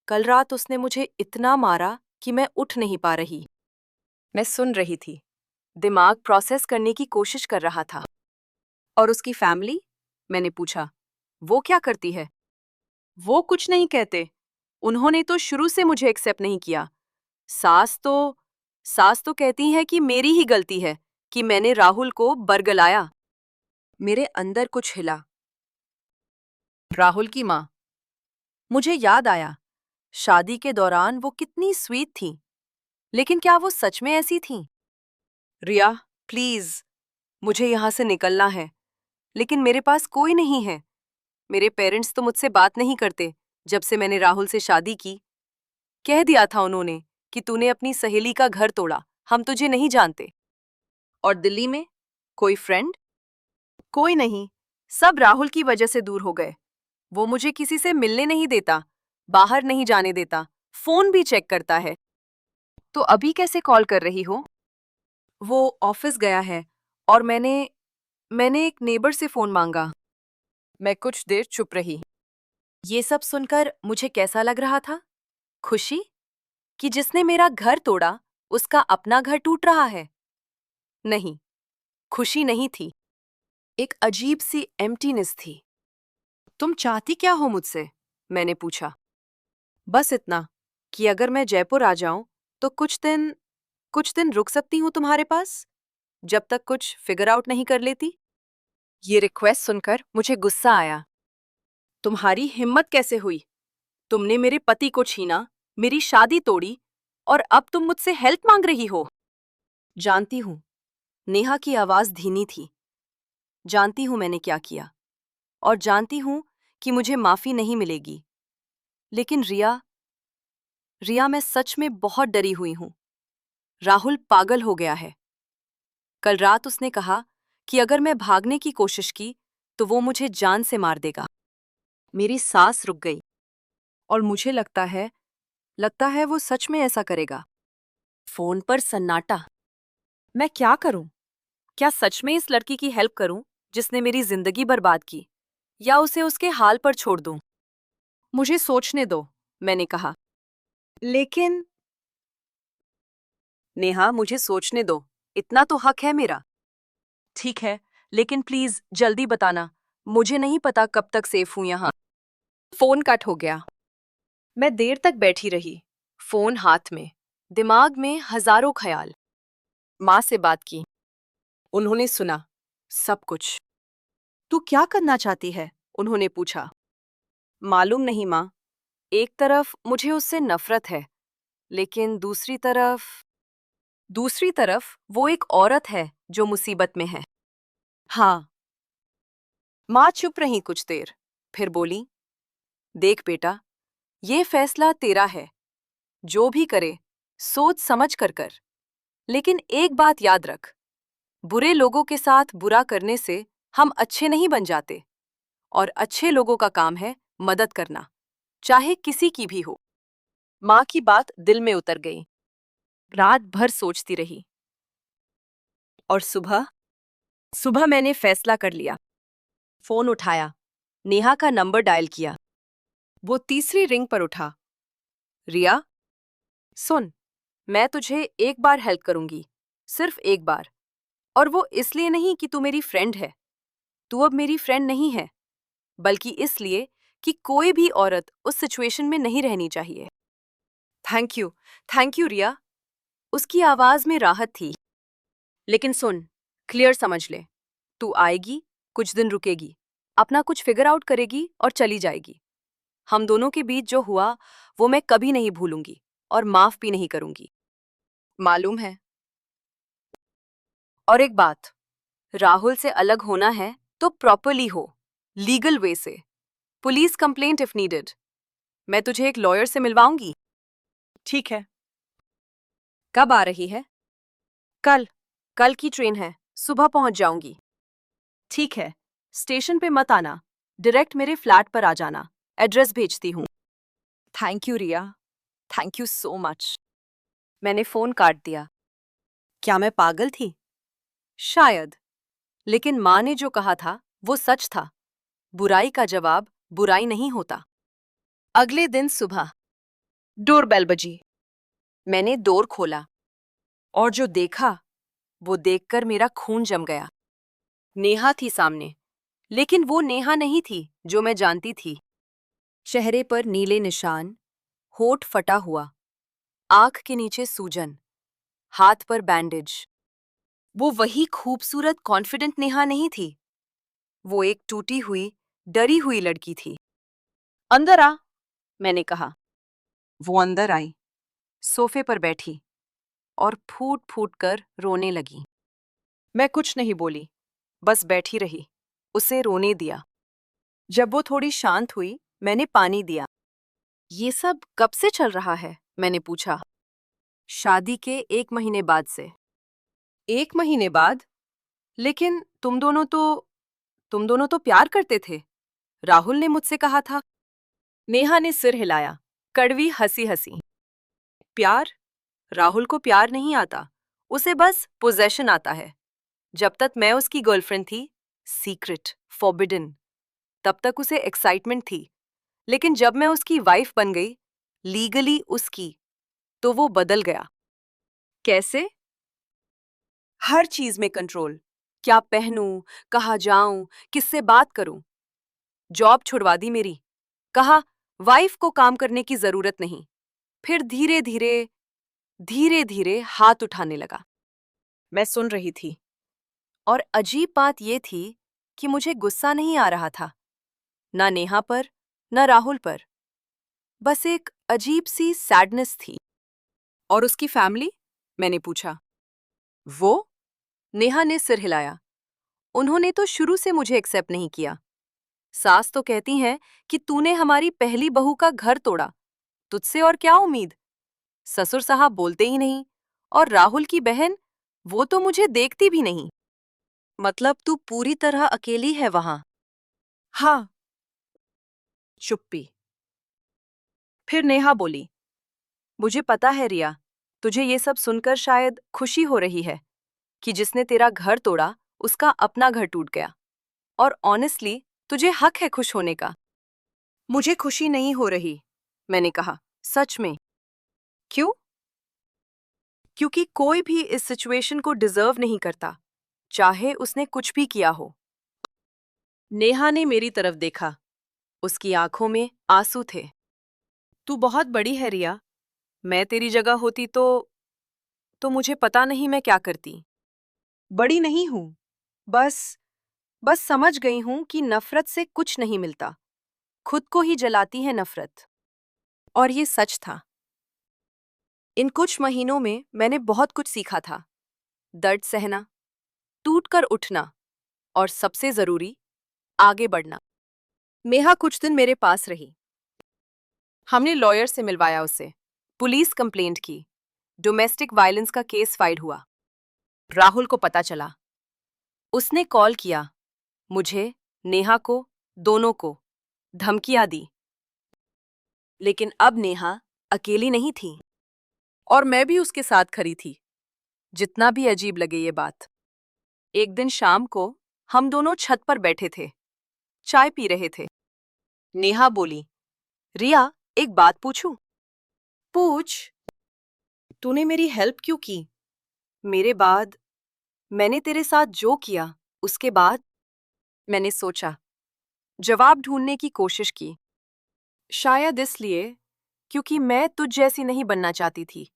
कल रात उसने मुझे इतना मारा कि मैं उठ नहीं पा रही। मैं सुन रही थी, दिमाग प्रोसेस करने की कोशिश कर रहा था। और उसकी फैमिली? मैंने पूछा। वो क्या करती है? वो कुछ नहीं कहते। उन्होंने तो शुरू से मुझे एक्सेप्ट नहीं किया। सास तो सास तो कहती है कि मेरी ही गलती है कि मैंने राहुल को बरगलाया। मेरे अंदर कुछ हिला। राहुल की माँ। मुझे याद आया, शादी के दौरान वो कितनी स्वीट थी। लेकिन क्या वो सच में ऐसी थी? रिया, प्लीज, मुझे यहाँ से निकलना है, लेकिन मेरे पास कोई नहीं है। मेरे पेरेंट्स तो मुझसे बात नहीं करते जब से मैंने राहुल से शादी की। कह दिया था उन्होंने कि तूने अपनी सहेली का घर तोड़ा, हम तुझे नहीं जानते। और दिल्ली में कोई फ्रेंड? कोई नहीं, सब राहुल की वजह से दूर हो गए। वो मुझे किसी से मिलने नहीं देता, बाहर नहीं जाने देता, फोन भी चेक करता है। तो अभी कैसे कॉल कर रही हो? वो ऑफिस गया है और मैंने एक नेबर से फोन मांगा। मैं कुछ देर चुप रही। ये सब सुनकर मुझे कैसा लग रहा था? खुशी कि जिसने मेरा घर तोड़ा उसका अपना घर टूट रहा है? नहीं, खुशी नहीं थी। एक अजीब सी एम्प्टीनेस थी। तुम चाहती क्या हो मुझसे? मैंने पूछा। बस इतना कि अगर मैं जयपुर आ जाऊं तो कुछ दिन रुक सकती हूं तुम्हारे पास, जब तक कुछ फिगर आउट नहीं कर लेती। ये रिक्वेस्ट सुनकर मुझे गुस्सा आया। तुम्हारी हिम्मत कैसे हुई? तुमने मेरे पति को छीना, मेरी शादी तोड़ी और अब तुम मुझसे हेल्प मांग रही हो। जानती हूं, नेहा की आवाज धीमी थी। जानती हूं मैंने क्या किया और जानती हूं कि मुझे माफी नहीं मिलेगी। लेकिन रिया मैं सच में बहुत डरी हुई हूं। राहुल पागल हो गया है। कल रात उसने कहा कि अगर मैं भागने की कोशिश की तो वो मुझे जान से मार देगा। मेरी सांस रुक गई और मुझे लगता है वो सच में ऐसा करेगा। फोन पर सन्नाटा। मैं क्या करूं? क्या सच में इस लड़की की हेल्प करूं जिसने मेरी जिंदगी बर्बाद की, या उसे उसके हाल पर छोड़ दूं? मुझे सोचने दो, मैंने कहा। लेकिन नेहा, मुझे सोचने दो, इतना तो हक है मेरा। ठीक है, लेकिन प्लीज जल्दी बताना। मुझे नहीं पता कब तक सेफ हूं यहां। फोन कट हो गया। मैं देर तक बैठी रही, फोन हाथ में, दिमाग में हजारों ख्याल। माँ से बात की। उन्होंने सुना सब कुछ। तू क्या करना चाहती है? उन्होंने पूछा। मालूम नहीं माँ। एक तरफ मुझे उससे नफरत है, लेकिन दूसरी तरफ वो एक औरत है जो मुसीबत में है। हाँ। माँ चुप रही कुछ देर, फिर बोली, देख बेटा, ये फैसला तेरा है। जो भी करे सोच समझ कर। लेकिन एक बात याद रख, बुरे लोगों के साथ बुरा करने से हम अच्छे नहीं बन जाते, और अच्छे लोगों का काम है मदद करना, चाहे किसी की भी हो। माँ की बात दिल में उतर गई। रात भर सोचती रही और सुबह सुबह मैंने फैसला कर लिया। फोन उठाया, नेहा का नंबर डायल किया। वो तीसरी रिंग पर उठा। रिया, सुन, मैं तुझे एक बार हेल्प करूंगी, सिर्फ एक बार। और वो इसलिए नहीं कि तू मेरी फ्रेंड है। तू अब मेरी फ्रेंड नहीं है, बल्कि इसलिए कि कोई भी औरत उस सिचुएशन में नहीं रहनी चाहिए। थैंक यू रिया। उसकी आवाज में राहत थी। लेकिन सुन, क्लियर समझ ले, तू आएगी, कुछ दिन रुकेगी, अपना कुछ फिगर आउट करेगी और चली जाएगी। हम दोनों के बीच जो हुआ वो मैं कभी नहीं भूलूंगी और माफ भी नहीं करूंगी। मालूम है। और एक बात, राहुल से अलग होना है तो प्रॉपरली हो, लीगल वे से। Police complaint if needed. मैं तुझे एक लॉयर से मिलवाऊंगी। ठीक है। कब आ रही है? कल। कल की ट्रेन है, सुबह पहुंच जाऊंगी। ठीक है, स्टेशन पे मत आना, डायरेक्ट मेरे फ्लैट पर आ जाना। एड्रेस भेजती हूँ। Thank you Riya, thank you so much. मैंने फोन काट दिया। क्या मैं पागल थी? शायद, लेकिन माँ ने जो कहा था वो सच था। बुराई का जवाब बुराई नहीं होता। अगले दिन सुबह डोरबेल बजी। मैंने डोर खोला और जो देखा वो देखकर मेरा खून जम गया। नेहा थी सामने, लेकिन वो नेहा नहीं थी जो मैं जानती थी। चेहरे पर नीले निशान, होठ फटा हुआ, आंख के नीचे सूजन, हाथ पर बैंडेज। वो वही खूबसूरत कॉन्फिडेंट नेहा नहीं थी। वो एक टूटी हुई, डरी हुई लड़की थी। अंदर आ, मैंने कहा। वो अंदर आई, सोफे पर बैठी और फूट फूट कर रोने लगी। मैं कुछ नहीं बोली, बस बैठी रही, उसे रोने दिया। जब वो थोड़ी शांत हुई, मैंने पानी दिया। ये सब कब से चल रहा है? मैंने पूछा। शादी के 1 महीने बाद से। 1 महीने बाद? लेकिन तुम दोनों तो प्यार करते थे, राहुल ने मुझसे कहा था। नेहा ने सिर हिलाया। कड़वी हंसी हंसी। प्यार? राहुल को प्यार नहीं आता, उसे बस पोजेशन आता है। जब तक मैं उसकी गर्लफ्रेंड थी, सीक्रेट, फॉरबिडन, तब तक उसे एक्साइटमेंट थी। लेकिन जब मैं उसकी वाइफ बन गई, लीगली उसकी, तो वो बदल गया। कैसे? हर चीज में कंट्रोल। क्या पहनूं, कहाँ जाऊं, किससे बात करूं। जॉब छुड़वा दी मेरी। कहा वाइफ को काम करने की जरूरत नहीं। फिर धीरे धीरे धीरे धीरे हाथ उठाने लगा। मैं सुन रही थी, और अजीब बात यह थी कि मुझे गुस्सा नहीं आ रहा था, ना नेहा पर, ना राहुल पर। बस एक अजीब सी सैडनेस थी। और उसकी फैमिली? मैंने पूछा। वो? नेहा ने सिर हिलाया। उन्होंने तो शुरू से मुझे एक्सेप्ट नहीं किया। सास तो कहती हैं कि तूने हमारी पहली बहू का घर तोड़ा, तुझसे और क्या उम्मीद। ससुर साहब बोलते ही नहीं। और राहुल की बहन, वो तो मुझे देखती भी नहीं। मतलब तू पूरी तरह अकेली है वहां? हाँ। चुप्पी। फिर नेहा बोली, मुझे पता है रिया, तुझे ये सब सुनकर शायद खुशी हो रही है कि जिसने तेरा घर तोड़ा उसका अपना घर टूट गया। और ऑनेस्टली तुझे हक है खुश होने का। मुझे खुशी नहीं हो रही, मैंने कहा, सच में। क्यों? क्योंकि कोई भी इस सिचुएशन को डिजर्व नहीं करता, चाहे उसने कुछ भी किया हो। नेहा ने मेरी तरफ देखा। उसकी आंखों में आंसू थे। तू बहुत बड़ी है रिया। मैं तेरी जगह होती तो मुझे पता नहीं मैं क्या करती। बड़ी नहीं हूं। बस बस समझ गई हूं कि नफरत से कुछ नहीं मिलता। खुद को ही जलाती है नफरत। और ये सच था। इन कुछ महीनों में मैंने बहुत कुछ सीखा था। दर्द सहना, टूटकर उठना, और सबसे जरूरी, आगे बढ़ना। मेहा कुछ दिन मेरे पास रही। हमने लॉयर से मिलवाया उसे, पुलिस कंप्लेंट की, डोमेस्टिक वायलेंस का केस फाइल हुआ। राहुल को पता चला। उसने कॉल किया, मुझे, नेहा को, दोनों को धमकियां दी। लेकिन अब नेहा अकेली नहीं थी, और मैं भी उसके साथ खड़ी थी। जितना भी अजीब लगे ये बात। एक दिन शाम को हम दोनों छत पर बैठे थे, चाय पी रहे थे। नेहा बोली, रिया, एक बात पूछूं? पूछ। तूने मेरी हेल्प क्यों की? मेरे बाद, मैंने तेरे साथ जो किया, उसके बाद मैंने सोचा, जवाब ढूंढने की कोशिश की। शायद इसलिए क्योंकि मैं तुझ जैसी नहीं बनना चाहती थी।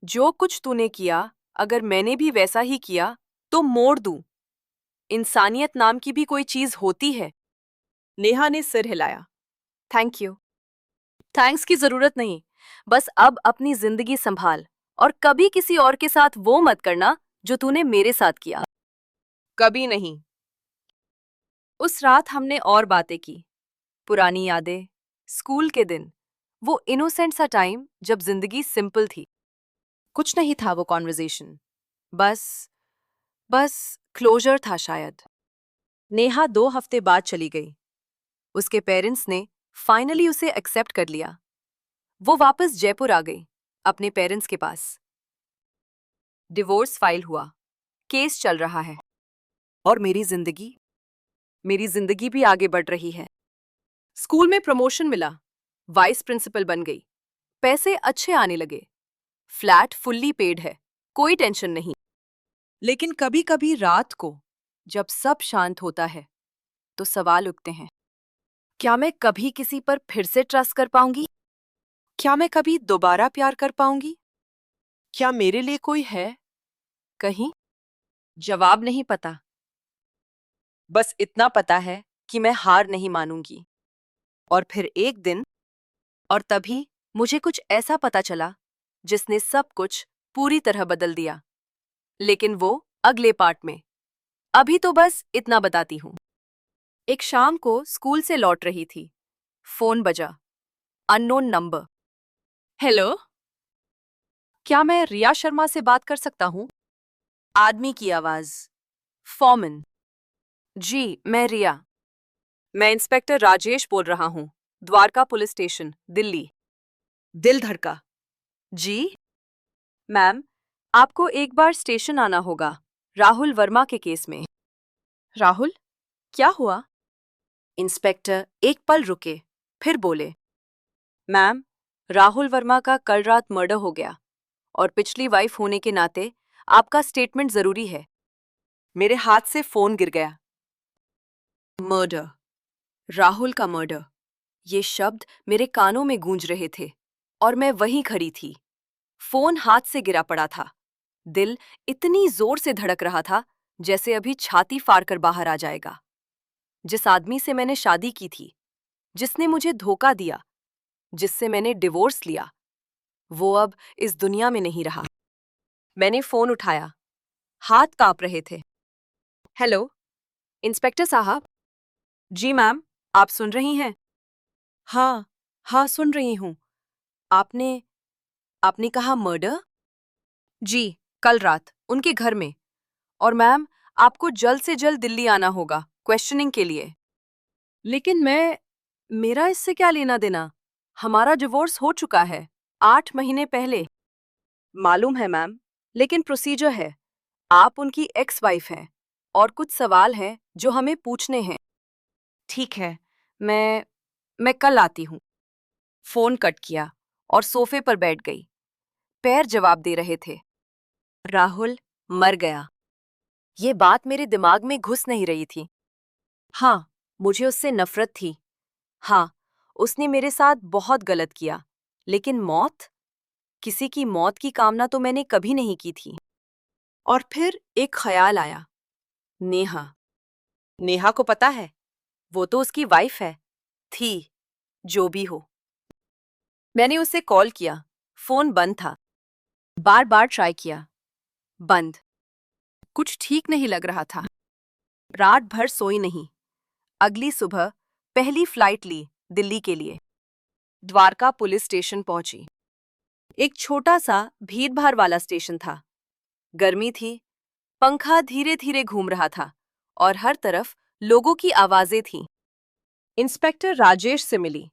जो कुछ तूने किया, अगर मैंने भी वैसा ही किया तो मोड़ दूं। इंसानियत नाम की भी कोई चीज होती है। नेहा ने सिर हिलाया। Thank you. थैंक्स की जरूरत नहीं। बस अब अपनी जिंदगी संभाल, और कभी किसी और के साथ वो मत करना जो तूने मेरे साथ किया। कभी नहीं। उस रात हमने और बातें की। पुरानी यादें, स्कूल के दिन, वो इनोसेंट सा टाइम जब जिंदगी सिंपल थी। कुछ नहीं था वो कॉन्वर्जेशन। बस बस क्लोजर था शायद। नेहा 2 हफ्ते बाद चली गई। उसके पेरेंट्स ने फाइनली उसे एक्सेप्ट कर लिया। वो वापस जयपुर आ गई, अपने पेरेंट्स के पास। डिवोर्स फाइल हुआ, केस चल रहा है। और मेरी जिंदगी भी आगे बढ़ रही है। स्कूल में प्रमोशन मिला, वाइस प्रिंसिपल बन गई, पैसे अच्छे आने लगे, फ्लैट फुल्ली पेड है, कोई टेंशन नहीं। लेकिन कभी कभी रात को, जब सब शांत होता है, तो सवाल उठते हैं। क्या मैं कभी किसी पर फिर से ट्रस्ट कर पाऊंगी? क्या मैं कभी दोबारा प्यार कर पाऊंगी? क्या मेरे लिए कोई है कहीं? जवाब नहीं पता। बस इतना पता है कि मैं हार नहीं मानूंगी। और फिर एक दिन, और तभी मुझे कुछ ऐसा पता चला जिसने सब कुछ पूरी तरह बदल दिया। लेकिन वो अगले पार्ट में। अभी तो बस इतना बताती हूँ। एक शाम को स्कूल से लौट रही थी। फोन बजा। Unknown number. हेलो, क्या मैं रिया शर्मा से बात कर सकता हूँ? आदमी की आवाज। फॉर्मन। जी, मैं रिया। मैं इंस्पेक्टर राजेश बोल रहा हूँ, द्वारका पुलिस स्टेशन, दिल्ली। दिल धड़का। जी मैम, आपको एक बार स्टेशन आना होगा, राहुल वर्मा के केस में। राहुल, क्या हुआ? इंस्पेक्टर एक पल रुके, फिर बोले, मैम, राहुल वर्मा का कल रात मर्डर हो गया और पिछली वाइफ होने के नाते आपका स्टेटमेंट जरूरी है। मेरे हाथ से फोन गिर गया। मर्डर, राहुल का मर्डर, ये शब्द मेरे कानों में गूंज रहे थे और मैं वहीं खड़ी थी। फोन हाथ से गिरा पड़ा था। दिल इतनी जोर से धड़क रहा था जैसे अभी छाती फाड़कर बाहर आ जाएगा। जिस आदमी से मैंने शादी की थी, जिसने मुझे धोखा दिया, जिससे मैंने डिवोर्स लिया, वो अब इस दुनिया में नहीं रहा। मैंने फोन उठाया, हाथ कांप रहे थे। हेलो, इंस्पेक्टर साहब। जी मैम, आप सुन रही हैं? हाँ, हाँ सुन रही हूँ। आपने आपने कहा मर्डर? जी, कल रात उनके घर में। और मैम, आपको जल्द से जल्द दिल्ली आना होगा क्वेश्चनिंग के लिए। लेकिन मेरा इससे क्या लेना देना? हमारा डिवोर्स हो चुका है 8 महीने पहले। मालूम है मैम, लेकिन प्रोसीजर है। आप उनकी एक्स वाइफ हैं और कुछ सवाल हैं जो हमें पूछने हैं। ठीक है, मैं कल आती हूँ। फोन कट किया और सोफे पर बैठ गई। पैर जवाब दे रहे थे, राहुल मर गया। ये बात मेरे दिमाग में घुस नहीं रही थी। हाँ, मुझे उससे नफरत थी। हाँ, उसने मेरे साथ बहुत गलत किया। लेकिन मौत? किसी की मौत की कामना तो मैंने कभी नहीं की थी। और फिर एक ख्याल आया, नेहा। नेहा को पता है, वो तो उसकी वाइफ है। थी, जो भी हो। मैंने उसे कॉल किया, फोन बंद था। बार बार ट्राई किया, बंद। कुछ ठीक नहीं लग रहा था। रात भर सोई नहीं। अगली सुबह पहली फ्लाइट ली दिल्ली के लिए। द्वारका पुलिस स्टेशन पहुंची। एक छोटा सा भीड़-भाड़ वाला स्टेशन था। गर्मी थी, पंखा धीरे-धीरे घूम रहा था और हर तरफ लोगों की आवाजें थीं। इंस्पेक्टर राजेश से मिली।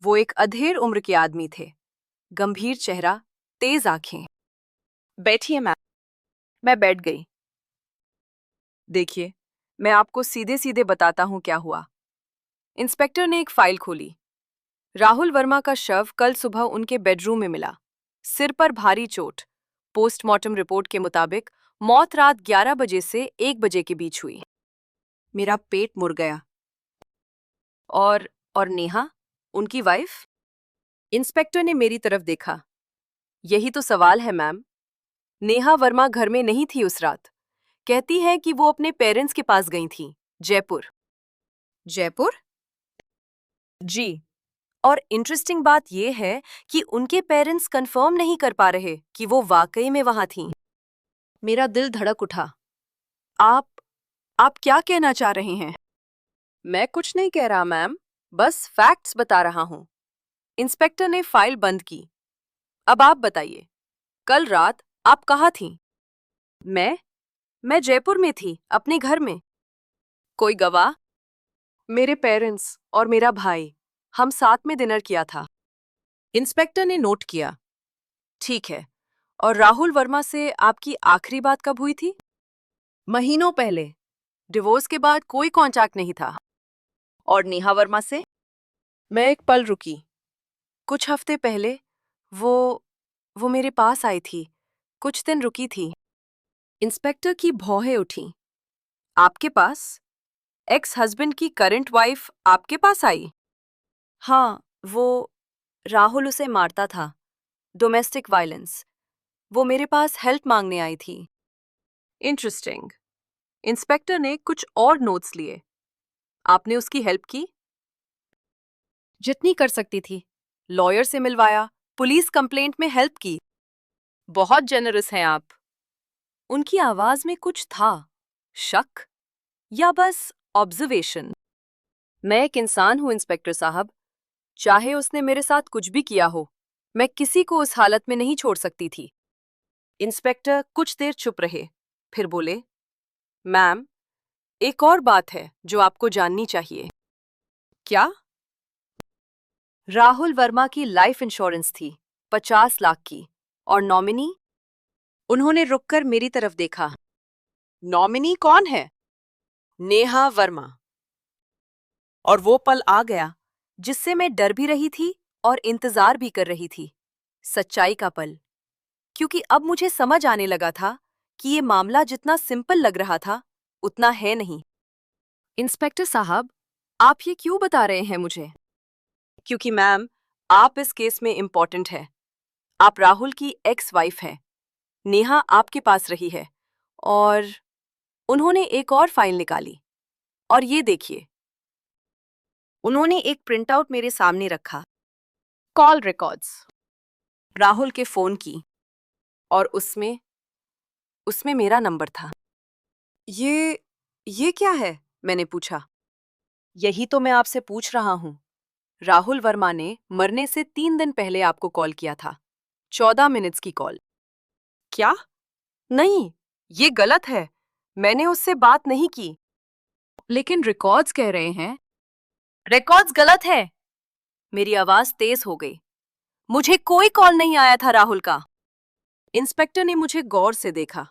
वो एक अधेड़ उम्र के आदमी थे, गंभीर चेहरा, तेज आंखें। बैठिए मैम। मैं बैठ गई। देखिए, मैं आपको सीधे-सीधे बताता हूं क्या हुआ। इंस्पेक्टर ने एक फाइल खोली। राहुल वर्मा का शव कल सुबह उनके बेडरूम में मिला। सिर पर भारी चोट। पोस्टमार्टम रिपोर्ट के मुताबिक मौत रात 11 बजे से 1 बजे के बीच हुई। मेरा पेट मुड़ गया। और नेहा, उनकी वाइफ? इंस्पेक्टर ने मेरी तरफ देखा। यही तो सवाल है मैम। नेहा वर्मा घर में नहीं थी उस रात। कहती है कि वो अपने पेरेंट्स के पास गई थी, जयपुर। जयपुर? जी। और इंटरेस्टिंग बात यह है कि उनके पेरेंट्स कंफर्म नहीं कर पा रहे कि वो वाकई में वहां थीं। मेरा दिल धड़क उठा। आप आप क्या कहना चाह रहे हैं? मैं कुछ नहीं कह रहा मैम, बस फैक्ट्स बता रहा हूं। इंस्पेक्टर ने फाइल बंद की। अब आप बताइए, कल रात आप कहाँ थीं? मैं जयपुर में थी, अपने घर में। कोई गवाह? मेरे पेरेंट्स और मेरा भाई, हम साथ में डिनर किया था। इंस्पेक्टर ने नोट किया। ठीक है। और राहुल वर्मा से आपकी आखिरी बात कब हुई थी? महीनों पहले। डिवोर्स के बाद कोई कांटेक्ट नहीं था। और नेहा वर्मा से? मैं एक पल रुकी। कुछ हफ्ते पहले वो मेरे पास आई थी। कुछ दिन रुकी थी। इंस्पेक्टर की भौहें उठी। आपके पास? एक्स हस्बैंड की करंट वाइफ आपके पास आई? हाँ, वो राहुल उसे मारता था। Domestic violence. वो मेरे पास हेल्प मांगने आई थी। इंटरेस्टिंग। इंस्पेक्टर ने कुछ और नोट्स लिए। आपने उसकी हेल्प की? जितनी कर सकती थी। लॉयर से मिलवाया, पुलिस कंप्लेंट में हेल्प की। बहुत जेनरस हैं आप। उनकी आवाज में कुछ था, शक या बस ऑब्जर्वेशन। मैं एक इंसान हूं इंस्पेक्टर साहब। चाहे उसने मेरे साथ कुछ भी किया हो, मैं किसी को उस हालत में नहीं छोड़ सकती थी। इंस्पेक्टर कुछ देर चुप रहे, फिर बोले, मैम, एक और बात है जो आपको जाननी चाहिए। क्या? राहुल वर्मा की लाइफ इंश्योरेंस थी, 50 लाख की। और नॉमिनी? उन्होंने रुककर मेरी तरफ देखा। नॉमिनी कौन है? नेहा वर्मा। और वो पल आ गया जिससे मैं डर भी रही थी और इंतजार भी कर रही थी। सच्चाई का पल। क्योंकि अब मुझे समझ आने लगा था कि ये मामला जितना सिंपल लग रहा था उतना है नहीं। इंस्पेक्टर साहब, आप ये क्यों बता रहे हैं मुझे? क्योंकि मैम, आप इस केस में इम्पोर्टेंट है। आप राहुल की एक्स वाइफ हैं। नेहा आपके पास रही है और उन्होंने एक और फाइल निकाली। और ये देखिए। उन्होंने एक प्रिंटआउट मेरे सामने रखा। Call records. राहुल के फोन की। और उसमें उसमें मेरा नंबर था। ये क्या है? मैंने पूछा। यही तो मैं आपसे पूछ रहा हूं। राहुल वर्मा ने मरने से 3 दिन पहले आपको कॉल किया था। 14 मिनट्स की कॉल। क्या? नहीं, ये गलत है। मैंने उससे बात नहीं की। लेकिन रिकॉर्ड्स कह रहे हैं। रिकॉर्ड्स गलत है। मेरी आवाज तेज हो गई। मुझे कोई कॉल नहीं आया था राहुल का। इंस्पेक्टर ने मुझे गौर से देखा।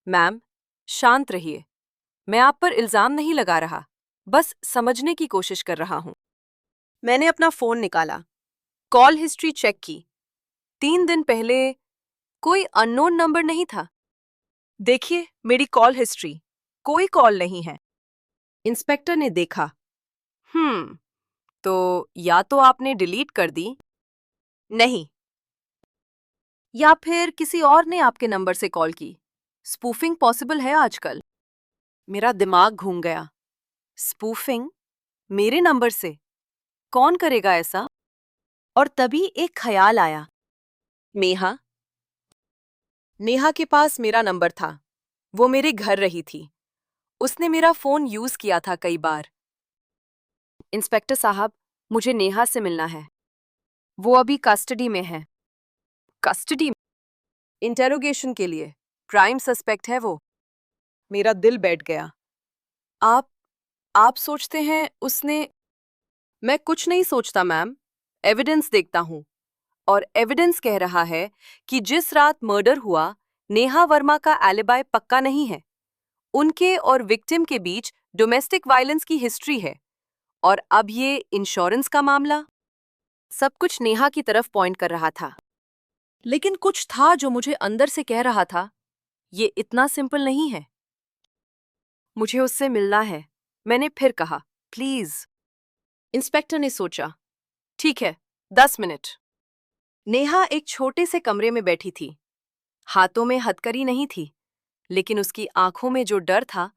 मैम, शांत रहिए। मैं आप पर इल्जाम नहीं लगा रहा, बस समझने की कोशिश कर रहा हूं। मैंने अपना फोन निकाला, कॉल हिस्ट्री चेक की। 3 दिन पहले कोई अननोन नंबर नहीं था। देखिए मेरी कॉल हिस्ट्री, कोई कॉल नहीं है। इंस्पेक्टर ने देखा। तो या तो आपने डिलीट कर दी, नहीं, या फिर किसी और ने आपके नंबर से कॉल की। स्पूफिंग पॉसिबल है आजकल। मेरा दिमाग घूम गया। स्पूफिंग? मेरे नंबर से? कौन करेगा ऐसा? और तभी एक ख्याल आया। नेहा। नेहा के पास मेरा नंबर था। वो मेरे घर रही थी। उसने मेरा फोन यूज किया था कई बार। इंस्पेक्टर साहब, मुझे नेहा से मिलना है। वो अभी कस्टडी में है। कस्टडी? इंटेरोगेशन के लिए। प्राइम सस्पेक्ट है वो। मेरा दिल बैठ गया। आप आप सोचते हैं उसने? मैं कुछ नहीं सोचता मैम। एविडेंस देखता हूँ। और एविडेंस कह रहा है कि जिस रात मर्डर हुआ, नेहा वर्मा का एलिबाय पक्का नहीं है। उनके और विक्टिम के बीच डोमेस्टिक वायलेंस की हिस्ट्री है। और अब ये इंश्योरेंस का मामला। सब कुछ नेहा की तरफ पॉइंट कर रहा था। लेकिन कुछ था जो मुझे अंदर से कह रहा था, ये इतना सिंपल नहीं है। मुझे उससे मिलना है। मैंने फिर कहा, प्लीज। इंस्पेक्टर ने सोचा। ठीक है, 10 मिनट। नेहा एक छोटे से कमरे में बैठी थी। हाथों में हथकड़ी नहीं थी, लेकिन उसकी आंखों में जो डर था,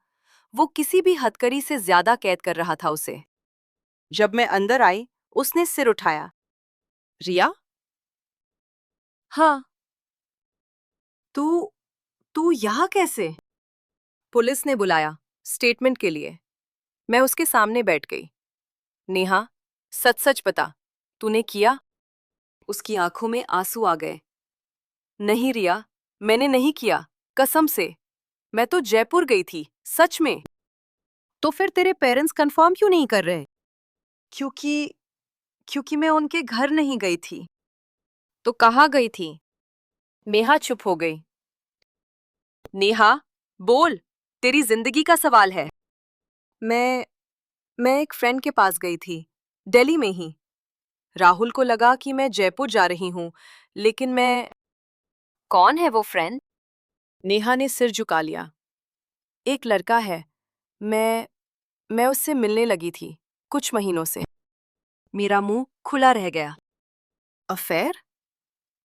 वो किसी भी हथकड़ी से ज्यादा कैद कर रहा था उसे। जब मैं अंदर आई, उसने सिर उठाया। रिया? हाँ। तू तू यहाँ कैसे? पुलिस ने बुलाया, स्टेटमेंट के लिए। मैं उसके सामने बैठ गई। नेहा, सच सच बता, तूने किया? उसकी आंखों में आंसू आ गए। नहीं रिया, मैंने नहीं किया, कसम से। मैं तो जयपुर गई थी, सच में। तो फिर तेरे पेरेंट्स कंफर्म क्यों नहीं कर रहे? क्योंकि क्योंकि मैं उनके घर नहीं गई थी। तो कहाँ गई थी? नेहा चुप हो गई। नेहा, बोल, तेरी जिंदगी का सवाल है। मैं मैं एक फ्रेंड के पास गई थी, दिल्ली में ही। राहुल को लगा कि मैं जयपुर जा रही हूँ, लेकिन मैं। कौन है वो फ्रेंड? नेहा ने सिर झुका लिया। एक लड़का है। मैं उससे मिलने लगी थी, कुछ महीनों से। मेरा मुंह खुला रह गया। अफेयर?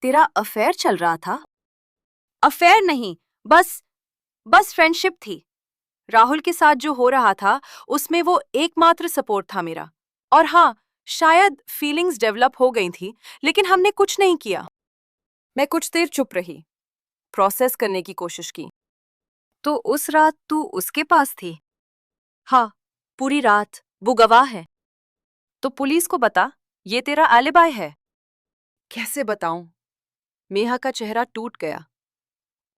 तेरा अफेयर चल रहा था? अफेयर नहीं, बस बस फ्रेंडशिप थी। राहुल के साथ जो हो रहा था, उसमें वो एकमात्र सपोर्ट था मेरा। और हाँ, शायद फीलिंग्स डेवलप हो गई थी, लेकिन हमने कुछ नहीं किया। मैं कुछ देर चुप रही, प्रोसेस करने की कोशिश की। तो उस रात तू उसके पास थी? हाँ, पूरी रात। वो गवाह है। तो पुलिस को बता, ये तेरा एलिबाय है। कैसे बताऊं? मेहा का चेहरा टूट गया।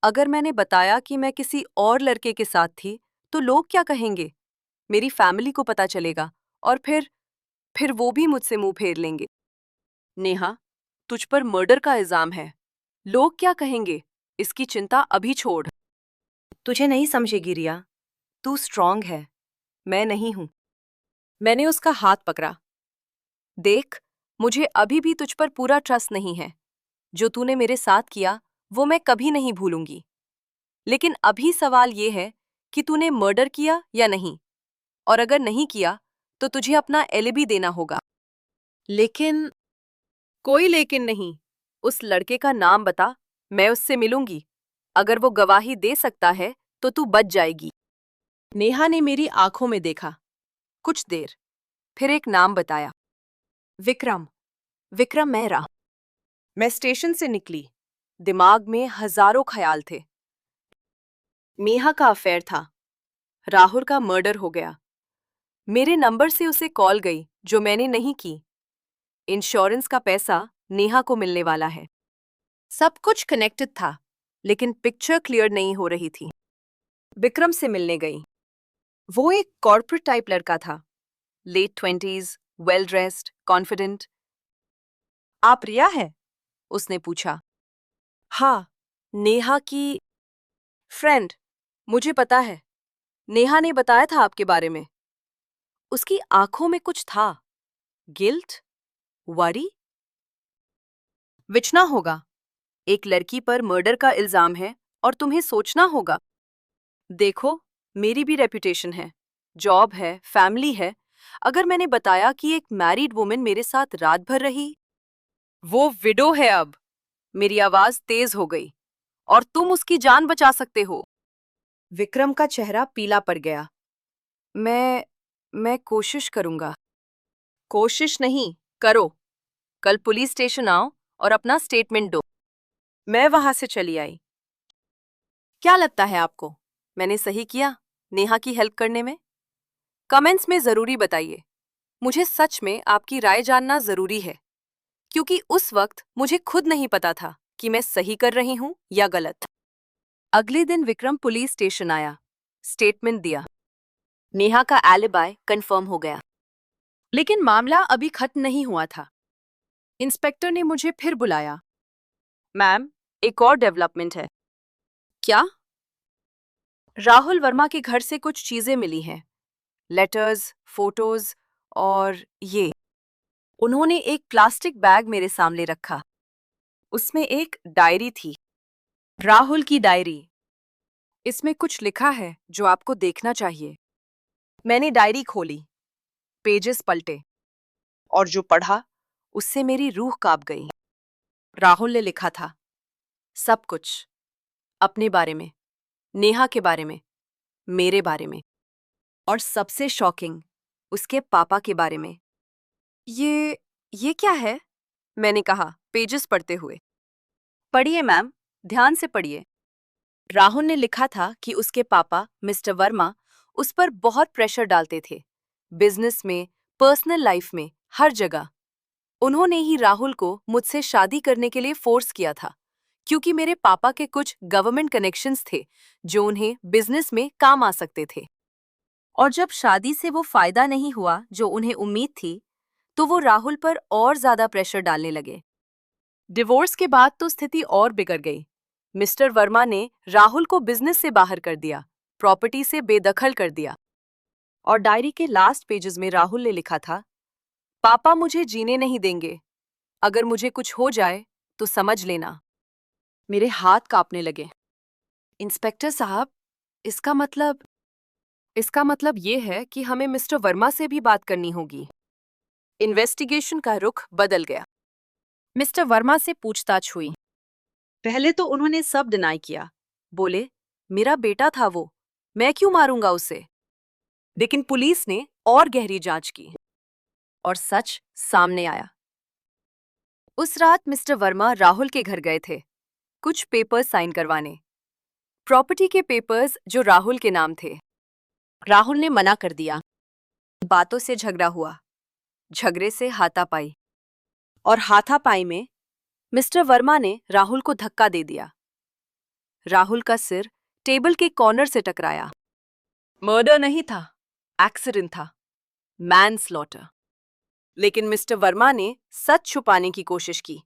अगर मैंने बताया कि मैं किसी और लड़के के साथ थी, तो लोग क्या कहेंगे? मेरी फैमिली को पता चलेगा और फिर वो भी मुझसे मुंह फेर लेंगे। नेहा, तुझ पर मर्डर का इल्जाम है। लोग क्या कहेंगे? इसकी चिंता अभी छोड़। तुझे नहीं समझेगी रिया, तू स्ट्रांग है, मैं नहीं हूं। मैंने उसका हाथ पकड़ा। देख, मुझे अभी भी तुझ पर पूरा ट्रस्ट नहीं है। जो तूने मेरे साथ किया वो मैं कभी नहीं भूलूंगी। लेकिन अभी सवाल ये है कि तूने मर्डर किया या नहीं, और अगर नहीं किया तो तुझे अपना एलिबी देना होगा। लेकिन कोई लेकिन नहीं। उस लड़के का नाम बता, मैं उससे मिलूंगी। अगर वो गवाही दे सकता है तो तू बच जाएगी। नेहा ने मेरी आंखों में देखा। कुछ देर, फिर एक नाम बताया। विक्रम। विक्रम मेहरा। मैं स्टेशन से निकली। दिमाग में हजारों ख्याल थे। नेहा का अफेयर था। राहुल का मर्डर हो गया। मेरे नंबर से उसे कॉल गई जो मैंने नहीं की। इंश्योरेंस का पैसा नेहा को मिलने वाला है। सब कुछ कनेक्टेड था, लेकिन पिक्चर क्लियर नहीं हो रही थी। विक्रम से मिलने गई। वो एक कॉर्पोरेट टाइप लड़का था। Late 20s, well dressed, confident. आप रिया है? उसने पूछा। हाँ, नेहा की फ्रेंड। मुझे पता है। नेहा ने बताया था आपके बारे में। उसकी आंखों में कुछ था। Guilt, worry. विचना होगा। एक लड़की पर मर्डर का इल्जाम है और तुम्हें सोचना होगा। देखो, मेरी भी रेपुटेशन है, जॉब है, फैमिली है। अगर मैंने बताया कि एक मैरिड वुमन मेरे साथ रात भर रही, वो विडो है अब। मेरी आवाज तेज हो गई। और तुम उसकी जान बचा सकते हो। विक्रम का चेहरा पीला पड़ गया। मैं कोशिश करूंगा। कोशिश नहीं, करो। कल पुलिस स्टेशन आओ और अपना स्टेटमेंट दो। मैं वहां से चली आई। क्या लगता है आपको, मैंने सही किया नेहा की हेल्प करने में? कमेंट्स में जरूरी बताइए। मुझे सच में आपकी राय जानना जरूरी है, क्योंकि उस वक्त मुझे खुद नहीं पता था कि मैं सही कर रही हूं या गलत। अगले दिन विक्रम पुलिस स्टेशन आया, स्टेटमेंट दिया। नेहा का एलिबाई कंफर्म हो गया। लेकिन मामला अभी खत्म नहीं हुआ था। इंस्पेक्टर ने मुझे फिर बुलाया। मैम, एक और डेवलपमेंट है। क्या? राहुल वर्मा के घर से कुछ चीजें मिली हैं। लेटर्स, फोटोज और ये। उन्होंने एक प्लास्टिक बैग मेरे सामने रखा। उसमें एक डायरी थी। राहुल की डायरी। इसमें कुछ लिखा है जो आपको देखना चाहिए। मैंने डायरी खोली, पेजेस पलटे, और जो पढ़ा उससे मेरी रूह कांप गई। राहुल ने लिखा था सब कुछ, अपने बारे में, नेहा के बारे में, मेरे बारे में, और सबसे शॉकिंग, उसके पापा के बारे में। ये क्या है? मैंने कहा पेजेस पढ़ते हुए। पढ़िए मैम, ध्यान से पढ़िए। राहुल ने लिखा था कि उसके पापा मिस्टर वर्मा उस पर बहुत प्रेशर डालते थे, बिजनेस में, पर्सनल लाइफ में, हर जगह। उन्होंने ही राहुल को मुझसे शादी करने के लिए फोर्स किया था, क्योंकि मेरे पापा के कुछ गवर्नमेंट कनेक्शंस थे जो उन्हें बिजनेस में काम आ सकते थे। और जब शादी से वो फायदा नहीं हुआ जो उन्हें उम्मीद थी, तो वो राहुल पर और ज्यादा प्रेशर डालने लगे। डिवोर्स के बाद तो स्थिति और बिगड़ गई। मिस्टर वर्मा ने राहुल को बिजनेस से बाहर कर दिया, प्रॉपर्टी से बेदखल कर दिया। और डायरी के लास्ट पेजेस में राहुल ने लिखा था, पापा मुझे जीने नहीं देंगे। अगर मुझे कुछ हो जाए तो समझ लेना। मेरे हाथ कांपने लगे। इंस्पेक्टर साहब, इसका मतलब ये है कि हमें मिस्टर वर्मा से भी बात करनी होगी। इन्वेस्टिगेशन का रुख बदल गया। मिस्टर वर्मा से पूछताछ हुई। पहले तो उन्होंने सब डिनाई किया। बोले, मेरा बेटा था वो, मैं क्यों मारूंगा उसे? लेकिन पुलिस ने और गहरी जांच की और सच सामने आया। उस रात मिस्टर वर्मा राहुल के घर गए थे, कुछ पेपर्स साइन करवाने। प्रॉपर्टी के पेपर्स जो राहुल के नाम थे। राहुल ने मना कर दिया। बातों से झगड़ा हुआ, झगड़े से हाथापाई, और हाथापाई में मिस्टर वर्मा ने राहुल को धक्का दे दिया। राहुल का सिर टेबल के कॉर्नर से टकराया। मर्डर नहीं था, एक्सीडेंट था, मैनस्लॉटर। लेकिन मिस्टर वर्मा ने सच छुपाने की कोशिश की,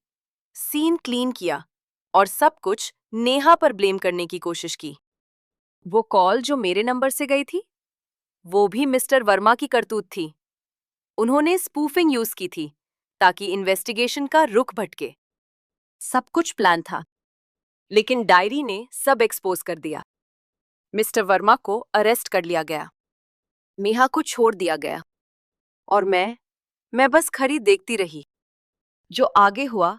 सीन क्लीन किया और सब कुछ नेहा पर ब्लेम करने की कोशिश की। वो कॉल जो मेरे नंबर से गई थी, वो भी मिस्टर वर्मा की करतूत थी। उन्होंने स्पूफिंग यूज की थी ताकि इन्वेस्टिगेशन का रुख भटके। सब कुछ प्लान था, लेकिन डायरी ने सब एक्सपोज कर दिया। मिस्टर वर्मा को अरेस्ट कर लिया गया, नेहा को छोड़ दिया गया और मैं बस खड़ी देखती रही। जो आगे हुआ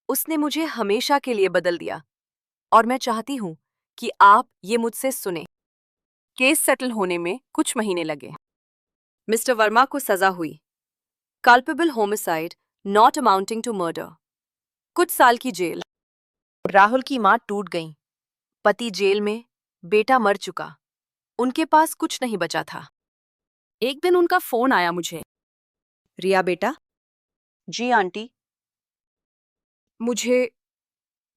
उसने मुझे हमेशा के लिए बदल दिया और मैं चाहती हूं कि आप ये मुझसे सुने। केस सेटल होने में कुछ महीने लगे। मिस्टर वर्मा को सजा हुई, culpable homicide not amounting to murder. कुछ साल की जेल। राहुल की मां टूट गई। पति जेल में, बेटा मर चुका। उनके पास कुछ नहीं बचा था। एक दिन उनका फोन आया मुझे। रिया बेटा। जी आंटी। मुझे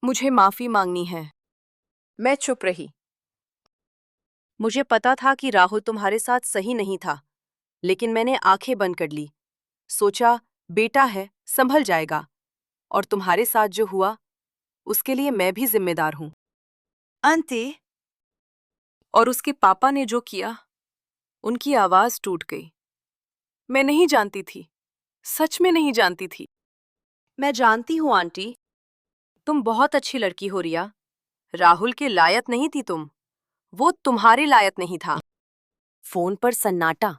मुझे माफी मांगनी है। मैं चुप रही। मुझे पता था कि राहुल तुम्हारे साथ सही नहीं था, लेकिन मैंने आंखें बंद कर ली। सोचा बेटा है, संभल जाएगा। और तुम्हारे साथ जो हुआ उसके लिए मैं भी जिम्मेदार हूं। आंटी। और उसके पापा ने जो किया, उनकी आवाज टूट गई। मैं नहीं जानती थी, सच में नहीं जानती थी। मैं जानती हूं आंटी, तुम बहुत अच्छी लड़की हो रिया। राहुल के लायक नहीं थी तुम, वो तुम्हारे लायक नहीं था। फोन पर सन्नाटा।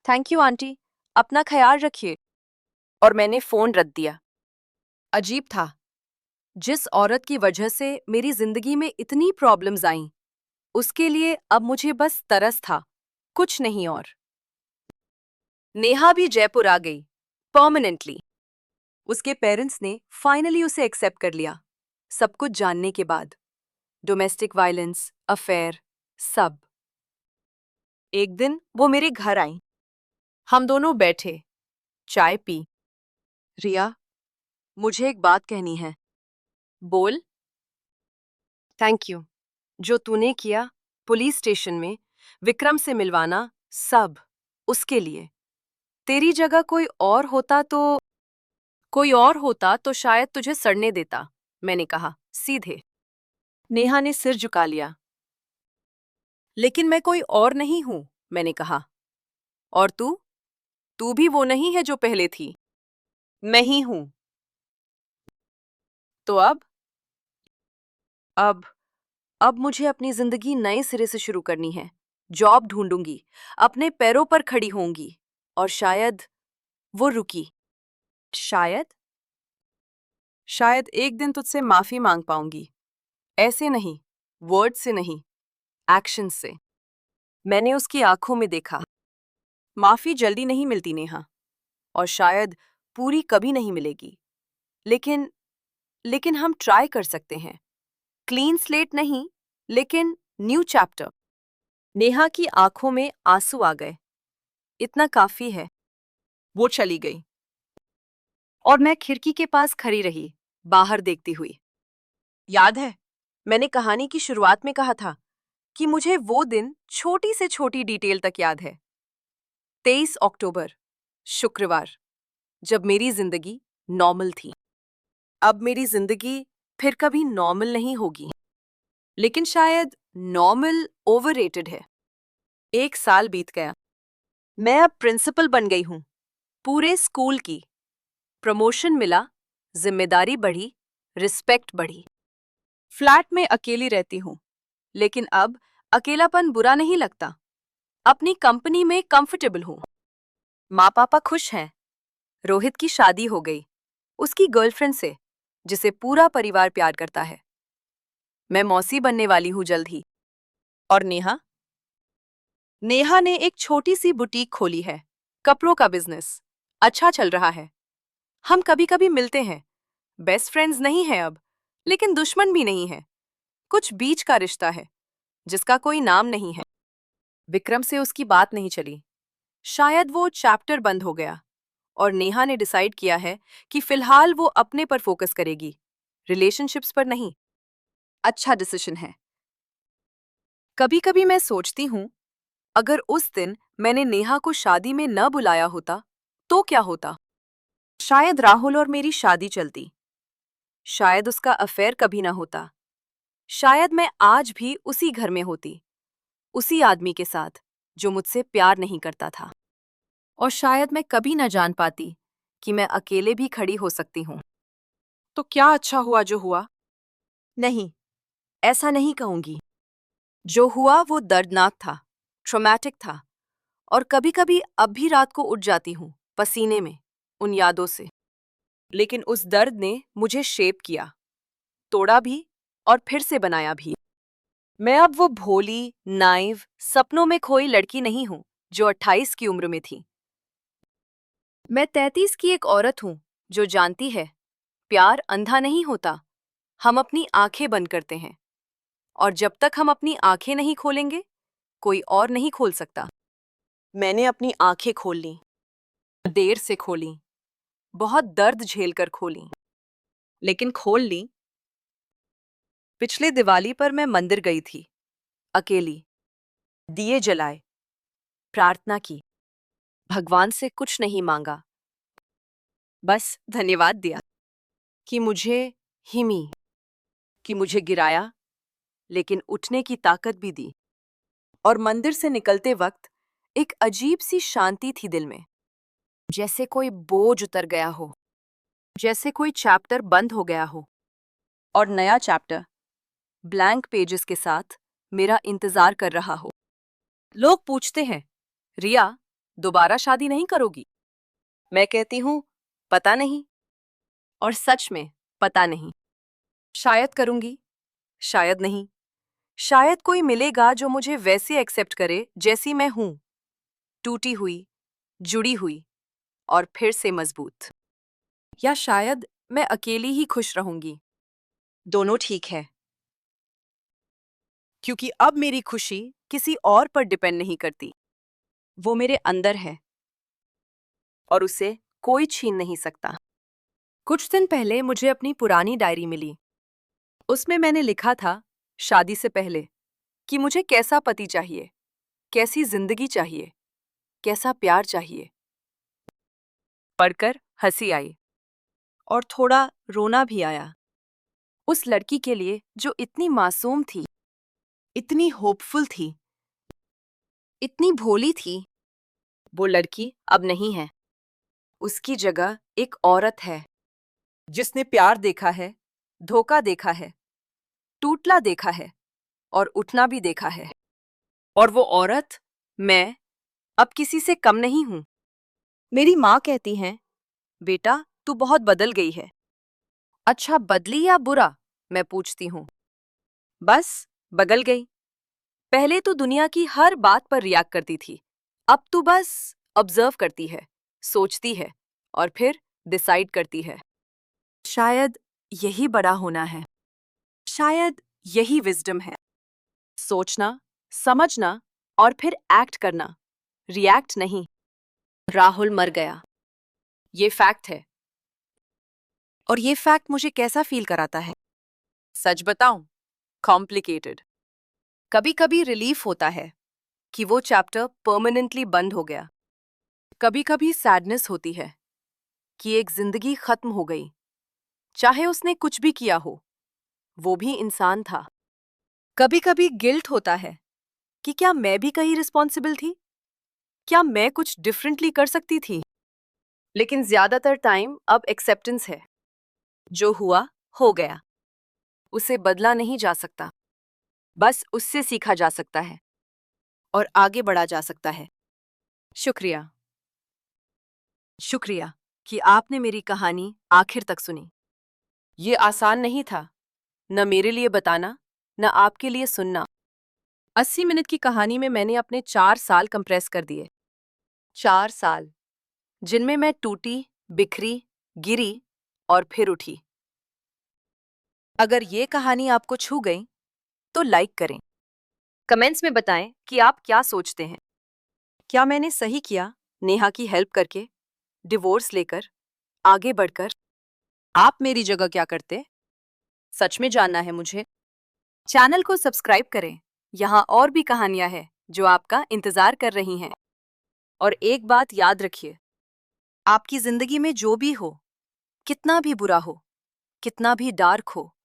थैंक यू आंटी, अपना ख्याल रखिए। और मैंने फोन रख दिया। अजीब था, जिस औरत की वजह से मेरी जिंदगी में इतनी प्रॉब्लम्स आईं, उसके लिए अब मुझे बस तरस था, कुछ नहीं और। नेहा भी जयपुर आ गई, परमानेंटली। उसके पेरेंट्स ने फाइनली उसे एक्सेप्ट कर लिया, सब कुछ जानने के बाद। डोमेस्टिक वायलेंस, अफेयर, सब। एक दिन वो मेरे घर आई। हम दोनों बैठे, चाय पी। रिया, मुझे एक बात कहनी है। बोल। Thank you. जो तूने किया पुलिस स्टेशन में, विक्रम से मिलवाना, सब उसके लिए। तेरी जगह कोई और होता तो शायद तुझे सड़ने देता, मैंने कहा सीधे। नेहा ने सिर झुका लिया। लेकिन मैं कोई और नहीं हूं, मैंने कहा। और तू भी वो नहीं है जो पहले थी। मैं ही हूं। तो अब अब मुझे अपनी जिंदगी नए सिरे से शुरू करनी है। जॉब ढूंढूंगी, अपने पैरों पर खड़ी होंगी। और शायद वो रुकी। शायद शायद एक दिन तुझसे माफी मांग पाऊंगी। ऐसे नहीं, वर्ड से नहीं, एक्शन से। मैंने उसकी आंखों में देखा। माफी जल्दी नहीं मिलती नेहा, और शायद पूरी कभी नहीं मिलेगी। लेकिन लेकिन हम ट्राई कर सकते हैं। क्लीन स्लेट नहीं, लेकिन न्यू चैप्टर। नेहा की आंखों में आंसू आ गए। इतना काफी है। वो चली गई और मैं खिड़की के पास खड़ी रही, बाहर देखती हुई। याद है, मैंने कहानी की शुरुआत में कहा था कि मुझे वो दिन छोटी से छोटी डिटेल तक याद है। 23 अक्टूबर, शुक्रवार, जब मेरी जिंदगी नॉर्मल थी। अब मेरी जिंदगी फिर कभी नॉर्मल नहीं होगी, लेकिन शायद नॉर्मल ओवररेटेड है। 1 साल बीत गया। मैं अब प्रिंसिपल बन गई हूं, पूरे स्कूल की। प्रमोशन मिला, जिम्मेदारी बढ़ी, रिस्पेक्ट बढ़ी। फ्लैट में अकेली रहती हूं, लेकिन अब अकेलापन बुरा नहीं लगता। अपनी कंपनी में कंफर्टेबल हूं। माँ पापा खुश हैं। रोहित की शादी हो गई, उसकी गर्लफ्रेंड से, जिसे पूरा परिवार प्यार करता है। मैं मौसी बनने वाली हूं जल्द ही। और नेहा नेहा ने एक छोटी सी बुटीक खोली है, कपड़ों का बिजनेस। अच्छा चल रहा है। हम कभी कभी मिलते हैं। बेस्ट फ्रेंड्स नहीं हैं अब, लेकिन दुश्मन भी नहीं है। कुछ बीच का रिश्ता है, जिसका कोई नाम नहीं है। विक्रम से उसकी बात नहीं चली। शायद वो चैप्टर बंद हो गया और नेहा ने डिसाइड किया है कि फिलहाल वो अपने पर फोकस करेगी, रिलेशनशिप्स पर नहीं। अच्छा डिसीजन है। कभी कभी मैं सोचती हूँ, अगर उस दिन मैंने नेहा को शादी में न बुलाया होता तो क्या होता? शायद राहुल और मेरी शादी चलती। शायद उसका अफेयर कभी ना होता। शायद मैं आज भी उसी घर में होती, उसी आदमी के साथ जो मुझसे प्यार नहीं करता था। और शायद मैं कभी न जान पाती कि मैं अकेले भी खड़ी हो सकती हूँ। तो क्या अच्छा हुआ जो हुआ? नहीं, ऐसा नहीं कहूंगी। जो हुआ वो दर्दनाक था, ट्रॉमेटिक था, और कभी-कभी अब भी रात को उठ जाती हूँ, पसीने में, उन यादों से। लेकिन उस दर्द ने मुझे शेप किया, तोड़ा भी और फिर से बनाया भी। मैं अब वो भोली, नाइव, सपनों में खोई लड़की नहीं हूँ जो 28 की उम्र में थी। मैं 33 की एक औरत हूँ जो जानती है, प्यार अंधा नहीं होता। हम अपनी आंखें बंद करते हैं, और जब तक हम अपनी आंखें नहीं खोलेंगे, कोई और नहीं खोल सकता। मैंने अपनी आंखें खोल लीं, देर से खोली, बहुत दर्द झेलकर खोली, लेकिन खोल ली। पिछले दिवाली पर मैं मंदिर गई थी, अकेली, दिए जलाए, प्रार्थना की, भगवान से कुछ नहीं मांगा, बस धन्यवाद दिया कि मुझे हिमी, कि मुझे गिराया, लेकिन उठने की ताकत भी दी। और मंदिर से निकलते वक्त एक अजीब सी शांति थी दिल में, जैसे कोई बोझ उतर गया हो, जैसे कोई चैप्टर बंद हो गया हो, और नया चैप्टर ब्लैंक पेजेस के साथ मेरा इंतजार कर रहा हो। लोग पूछते हैं, रिया, दोबारा शादी नहीं करोगी? मैं कहती हूँ, पता नहीं। और सच में पता नहीं। शायद करूंगी, शायद नहीं। शायद कोई मिलेगा जो मुझे वैसे एक्सेप्ट करे जैसी मैं हूं, टूटी हुई, जुड़ी हुई, और फिर से मजबूत। या शायद मैं अकेली ही खुश रहूंगी। दोनों ठीक है, क्योंकि अब मेरी खुशी किसी और पर डिपेंड नहीं करती। वो मेरे अंदर है, और उसे कोई छीन नहीं सकता। कुछ दिन पहले मुझे अपनी पुरानी डायरी मिली। उसमें मैंने लिखा था, शादी से पहले, कि मुझे कैसा पति चाहिए, कैसी जिंदगी चाहिए, कैसा प्यार चाहिए। पढ़कर हंसी आई, और थोड़ा रोना भी आया। उस लड़की के लिए जो इतनी मासूम थी, इतनी होपफुल थी, इतनी भोली थी। वो लड़की अब नहीं है। उसकी जगह एक औरत है, जिसने प्यार देखा है, धोखा देखा है, टूटना देखा है, और उठना भी देखा है। और वो औरत, मैं, अब किसी से कम नहीं हूं। मेरी माँ कहती हैं, बेटा, तू बहुत बदल गई है। अच्छा, बदली या बुरा? मैं पूछती हूँ। बस, बदल गई। पहले तो दुनिया की हर बात पर रिएक्ट करती थी। अब तो बस ऑब्जर्व करती है, सोचती है, और फिर डिसाइड करती है। शायद यही बड़ा होना है। शायद यही विजडम है। सोचना, समझना, और फिर एक्ट करना, रिएक्ट नहीं। राहुल मर गया, ये फैक्ट है। और ये फैक्ट मुझे कैसा फील कराता है? सच बताऊं, कॉम्प्लिकेटेड। कभी कभी रिलीफ होता है कि वो चैप्टर परमानेंटली बंद हो गया। कभी कभी सैडनेस होती है कि एक जिंदगी खत्म हो गई, चाहे उसने कुछ भी किया हो, वो भी इंसान था। कभी कभी गिल्ट होता है कि क्या मैं भी कहीं रिस्पॉन्सिबल थी? क्या मैं कुछ डिफरेंटली कर सकती थी? लेकिन ज्यादातर टाइम अब एक्सेप्टेंस है। जो हुआ, हो गया। उसे बदला नहीं जा सकता, बस उससे सीखा जा सकता है, और आगे बढ़ा जा सकता है। शुक्रिया। शुक्रिया कि आपने मेरी कहानी आखिर तक सुनी। ये आसान नहीं था, न मेरे लिए बताना, न आपके लिए सुनना। 80 मिनट की कहानी में मैंने अपने 4 साल कंप्रेस कर दिए। 4 साल, जिनमें मैं टूटी, बिखरी, गिरी, और फिर उठी। अगर ये कहानी आपको छू गई, तो लाइक करें। कमेंट्स में बताएं कि आप क्या सोचते हैं। क्या मैंने सही किया, नेहा की हेल्प करके, डिवोर्स लेकर, आगे बढ़कर? आप मेरी जगह क्या करते? सच में जानना है मुझे। चैनल को सब्सक्राइब करें, यहाँ और भी कहानियां हैं जो आपका इंतजार कर रही हैं। और एक बात याद रखिए, आपकी जिंदगी में जो भी हो, कितना भी बुरा हो, कितना भी डार्क हो,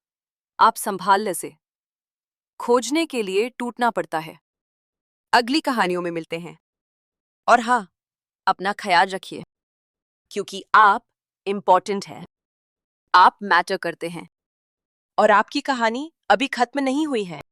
आप संभाल ले से। खोजने के लिए टूटना पड़ता है। अगली कहानियों में मिलते हैं। और हाँ, अपना ख्याल रखिए, क्योंकि आप इम्पोर्टेंट हैं, आप मैटर करते हैं, और आपकी कहानी अभी खत्म नहीं हुई है।